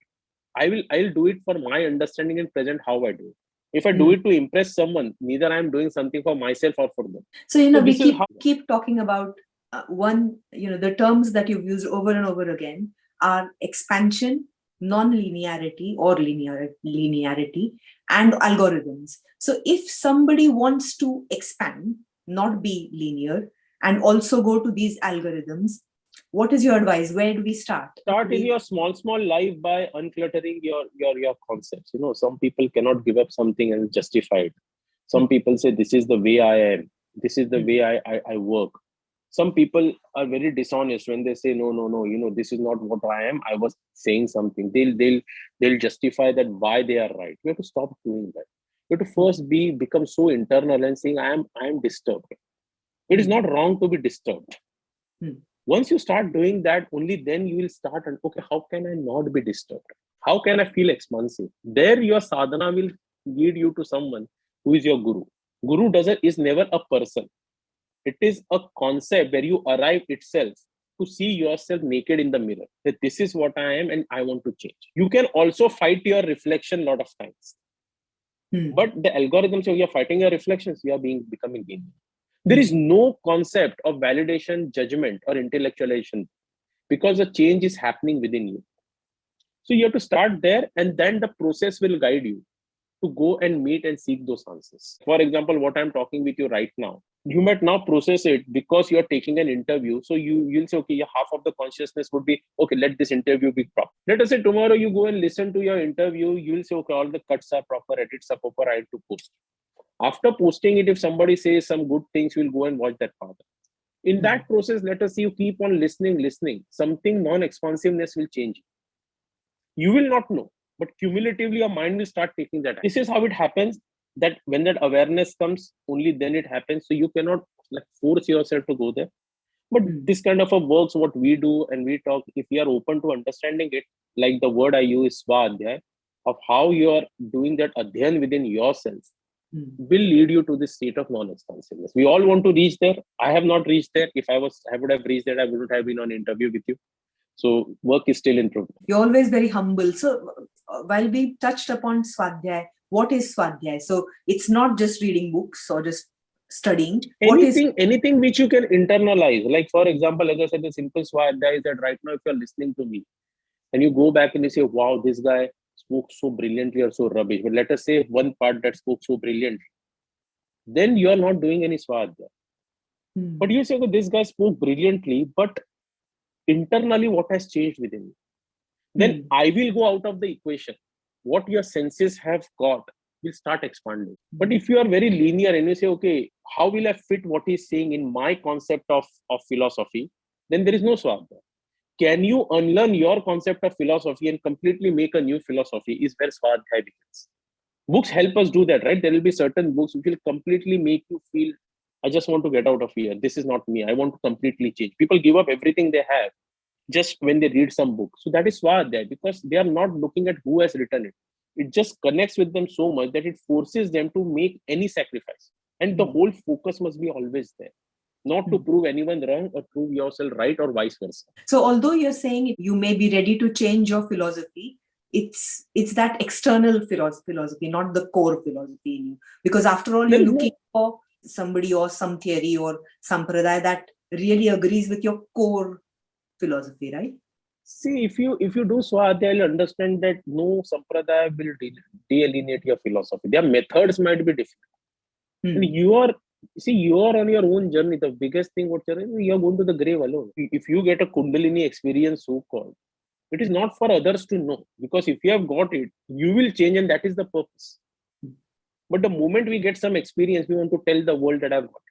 I'll do it for my understanding and present how I do it. If I do it to impress someone, neither I'm doing something for myself or for them. So, we keep talking about the terms that you've used over and over again are expansion, non-linearity or linearity, and algorithms. So if somebody wants to expand, not be linear, and also go to these algorithms, what is your advice? Where do we start? Start in your small life by uncluttering your concepts. Some people cannot give up something and justify it. Some people say, this is the way I am. This is the way I work. Some people are very dishonest when they say, no, this is not what I am. I was saying something. They'll justify that why they are right. You have to stop doing that. You have to first become so internal and saying, I am disturbed. It is not wrong to be disturbed. Once you start doing that, only then you will start and okay, how can I not be disturbed? How can I feel expansive? There your sadhana will lead you to someone who is your guru. Guru is never a person. It is a concept where you arrive itself to see yourself naked in the mirror. That this is what I am and I want to change. You can also fight your reflection a lot of times. But the algorithm says you're fighting your reflections, you are becoming genius. There is no concept of validation, judgment, or intellectualization because the change is happening within you. So you have to start there, and then the process will guide you to go and meet and seek those answers. For example, what I'm talking with you right now, you might now process it because you're taking an interview. So you'll say, okay, half of the consciousness would be, okay, let this interview be proper. Let us say tomorrow you go and listen to your interview, you'll say, okay, all the cuts are proper, edits are proper, I have to post. After posting it, if somebody says some good things, you'll go and watch that part. In that process, let us see, you keep on listening, something non-expansiveness will change. You will not know, but cumulatively your mind will start taking that. This is how it happens, that when that awareness comes, only then it happens. So you cannot force yourself to go there. But this kind of a works, what we do and we talk, if we are open to understanding it, like the word I use, Svadhyay, of how you are doing that adhyan within yourself, will lead you to this state of non-expansiveness. We all want to reach there. I have not reached there. If I would have reached there, I wouldn't have been on interview with you. So work is still in progress. You're always very humble. So while we touched upon Svadhyay, what is Svadhyay? So it's not just reading books or just studying. Anything which you can internalize. Like for example, as I said, the simple Svadhyay is that right now, if you're listening to me and you go back and you say, wow, this guy spoke so brilliantly or so rubbish. But let us say one part that spoke so brilliantly. Then you are not doing any Svadhyay. But you say, okay, this guy spoke brilliantly, but internally what has changed within you? Then I will go out of the equation. What your senses have got will start expanding. But if you are very linear and you say, okay, how will I fit what he's saying in my concept of philosophy? Then there is no Svadhyay. Can you unlearn your concept of philosophy and completely make a new philosophy is where Svadhyay begins. Books help us do that, right? There will be certain books which will completely make you feel, I just want to get out of here. This is not me. I want to completely change. People give up everything they have just when they read some book. So that is Svadhyay, because they are not looking at who has written it. It just connects with them so much that it forces them to make any sacrifice. And the whole focus must be always there. Not to prove anyone wrong or prove yourself right or vice versa. So although you're saying you may be ready to change your philosophy, it's that external philosophy, not the core philosophy in you. Because after all, you're looking for somebody or some theory or sampradaya that really agrees with your core philosophy, right? See, if you do Svadhyay, you'll understand that no sampradaya will delineate your philosophy. Their methods might be different. And you are on your own journey. The biggest thing you're going to the grave alone. If you get a Kundalini experience, so-called, it is not for others to know, because if you have got it, you will change, and that is the purpose. But the moment we get some experience, we want to tell the world that I've got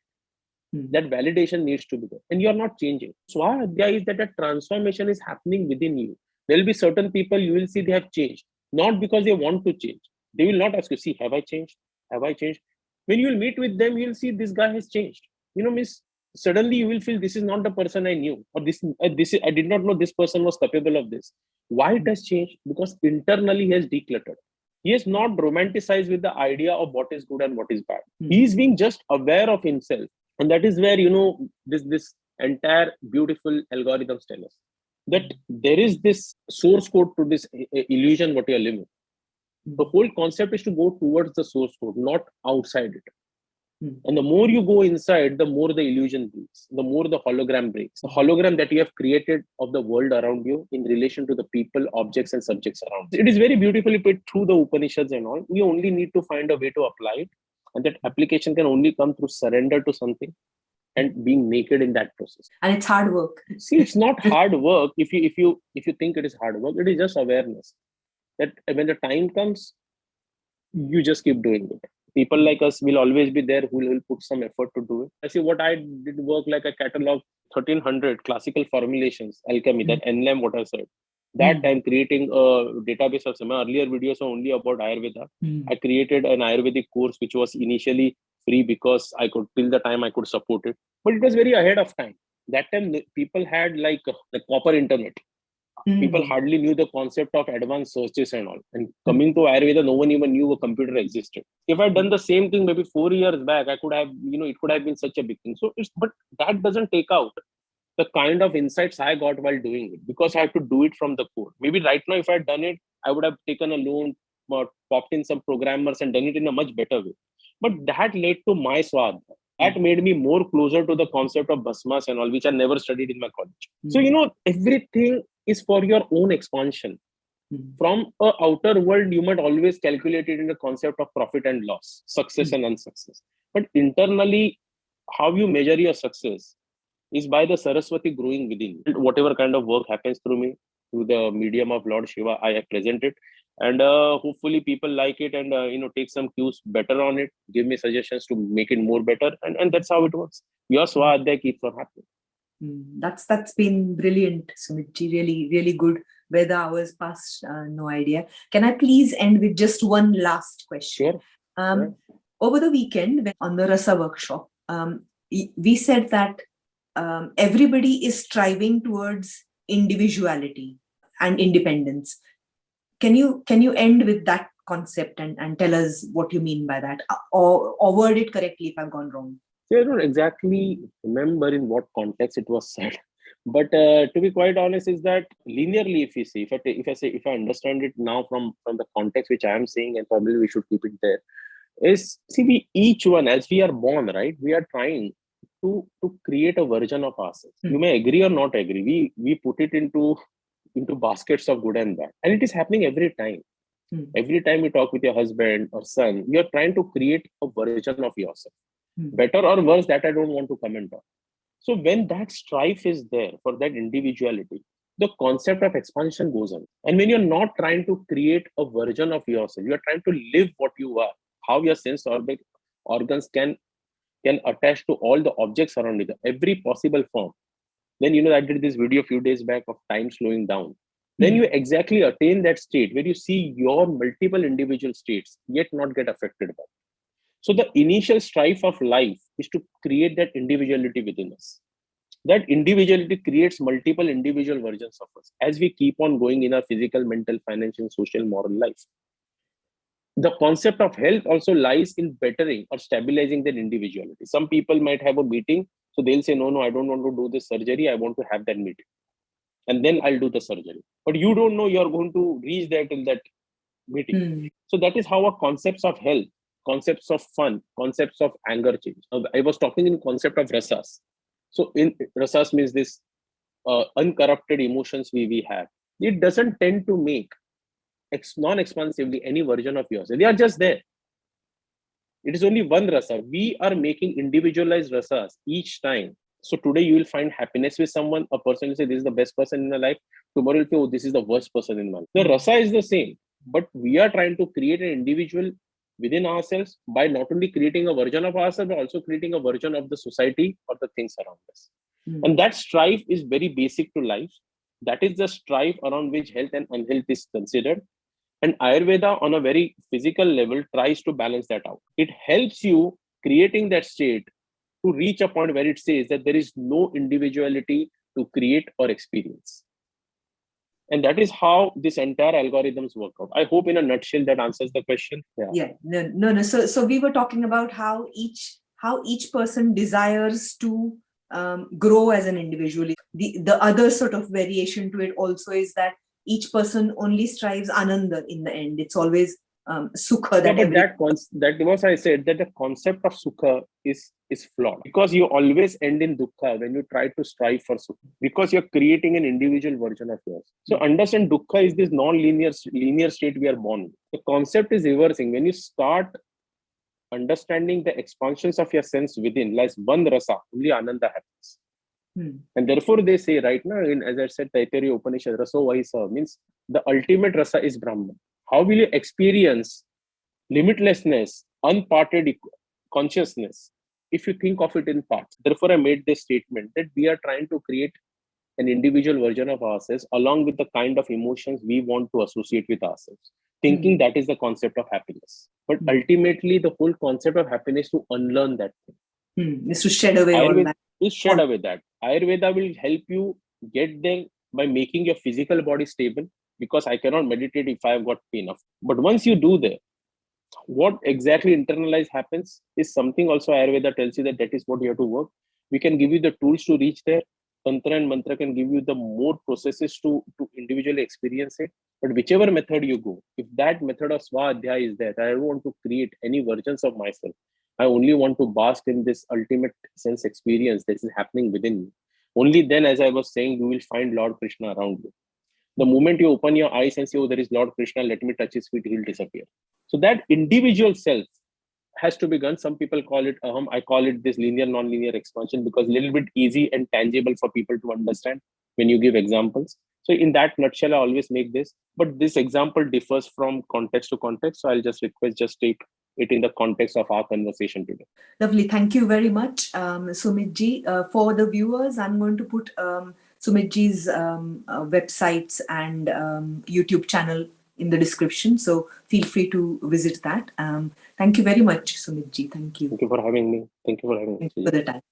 it. That validation needs to be there, and you're not changing. Svadhyay is that a transformation is happening within you. There will be certain people you will see they have changed, not because they want to change. They will not ask you, see, have I changed? Have I changed? When you will meet with them, you'll see this guy has changed. Suddenly you will feel this is not the person I knew, or I did not know this person was capable of this. Why it has changed? Because internally he has decluttered. He is not romanticized with the idea of what is good and what is bad. He is being just aware of himself. And that is where, this entire beautiful algorithms tell us that there is this source code to this illusion what you are living. The whole concept is to go towards the source code, not outside it. And the more you go inside, the more the illusion breaks, the more the hologram breaks. The hologram that you have created of the world around you in relation to the people, objects, and subjects around you. It is very beautifully put through the Upanishads and all. We only need to find a way to apply it. And that application can only come through surrender to something and being naked in that process. And it's hard work. See, it's not hard work. If you think it is hard work, it is just awareness. That when the time comes, you just keep doing it. People like us will always be there who will put some effort to do it. I see what I did work like a catalog 1300 classical formulations, alchemy, that NLAM, what I said. That time creating a database of some earlier videos are only about Ayurveda. I created an Ayurvedic course, which was initially free because I could, till the time I could support it. But it was very ahead of time. That time people had like the copper internet. People hardly knew the concept of advanced searches and all. And coming to Ayurveda, no one even knew a computer existed. If I'd done the same thing maybe 4 years back, I could have, it could have been such a big thing. So but that doesn't take out the kind of insights I got while doing it, because I had to do it from the core. Maybe right now, if I had done it, I would have taken a loan, popped in some programmers and done it in a much better way. But that led to my Svadhyay. That made me more closer to the concept of Bhasmas and all, which I never studied in my college. So, everything is for your own expansion. From an outer world, you might always calculate it in the concept of profit and loss, success and unsuccess. But internally, how you measure your success is by the Saraswati growing within you. Whatever kind of work happens through me, through the medium of Lord Shiva, I present it. And hopefully people like it and, take some cues better on it, give me suggestions to make it more better. And that's how it works. Your Svadhyay keeps on happening. That's been brilliant, Sumitji. Really, really good. Where the hours passed, no idea. Can I please end with just one last question? Sure. Over the weekend, on the Rasa workshop, we said that everybody is striving towards individuality and independence. Can you end with that concept and tell us what you mean by that, or word it correctly if I've gone wrong? I don't exactly remember in what context it was said, but to be quite honest, is that linearly, if you see, if I understand it now from the context which I am saying, and probably we should keep it there, is we each one, as we are born, right, we are trying to create a version of ourselves. You may agree or not agree. We put it into baskets of good and bad, and it is happening every time. Every time you talk with your husband or son, you are trying to create a version of yourself. Better or worse, that I don't want to comment on. So when that strife is there for that individuality, the concept of expansion goes on. And when you're not trying to create a version of yourself, you're trying to live what you are, how your sense organs can attach to all the objects around it, every possible form. Then, I did this video a few days back of time slowing down. Then you exactly attain that state where you see your multiple individual states yet not get affected by it. So the initial strife of life is to create that individuality within us. That individuality creates multiple individual versions of us as we keep on going in our physical, mental, financial, social, moral life. The concept of health also lies in bettering or stabilizing that individuality. Some people might have a meeting, so they'll say, no, I don't want to do this surgery. I want to have that meeting. And then I'll do the surgery. But you don't know you're going to reach there till that meeting. So that is how our concepts of health, concepts of fun, concepts of anger change. I was talking in concept of rasas. So in rasas means this uncorrupted emotions we have. It doesn't tend to make non-expansively any version of yours. They are just there. It is only one rasa. We are making individualized rasas each time. So today you will find happiness with someone. A person will say, this is the best person in my life. Tomorrow you'll say, oh, this is the worst person in my life. The rasa is the same, but we are trying to create an individual within ourselves by not only creating a version of ourselves, but also creating a version of the society or the things around us. And that strife is very basic to life. That is the strife around which health and unhealth is considered. And Ayurveda on a very physical level tries to balance that out. It helps you creating that state to reach a point where it says that there is no individuality to create or experience. And that is how this entire algorithms work out. I hope in a nutshell that answers the question. Yeah. No. So we were talking about how each person desires to grow as an individual. The other sort of variation to it also is that each person only strives ananda in the end. It's always sukha. That was I said that the concept of sukha is flawed, because you always end in dukkha when you try to strive for sukha, because you're creating an individual version of yours. So understand, dukkha is this non-linear state we are born with. The concept is reversing. When you start understanding the expansions of your sense within, like one rasa, only ananda happens. And therefore they say right now, as I said, Taittiriya Upanishad, raso vaisa means the ultimate rasa is Brahman. How will you experience limitlessness unparted consciousness, if you think of it in parts. Therefore, I made this statement that we are trying to create an individual version of ourselves along with the kind of emotions we want to associate with ourselves, thinking that is the concept of happiness. But ultimately, the whole concept of happiness to unlearn that thing. Is to shed away all that. Is shed away that. Ayurveda will help you get there by making your physical body stable, because I cannot meditate if I have got pain. But once you do that, what exactly internalized happens is something also Ayurveda tells you that is what you have to work. We can give you the tools to reach there. Tantra and mantra can give you the more processes to individually experience it. But whichever method you go, if that method of Svadhyay is there, I don't want to create any versions of myself. I only want to bask in this ultimate sense experience that is happening within me. Only then, as I was saying, you will find Lord Krishna around you. The moment you open your eyes and say, oh, there is Lord Krishna, let me touch his feet, he'll disappear. So that individual self has to be done. Some people call it aham. I call it this linear, non-linear expansion, because a little bit easy and tangible for people to understand when you give examples. So in that nutshell, I always make this, but this example differs from context to context. So I'll just request, just take it in the context of our conversation today. Lovely. Thank you very much, Sumitji. For the viewers, I'm going to put Sumitji's websites and YouTube channel in the description. So feel free to visit that. Thank you very much, Sumitji. Thank you. Thank you for having me. Thank you for having me. Thank you for the time.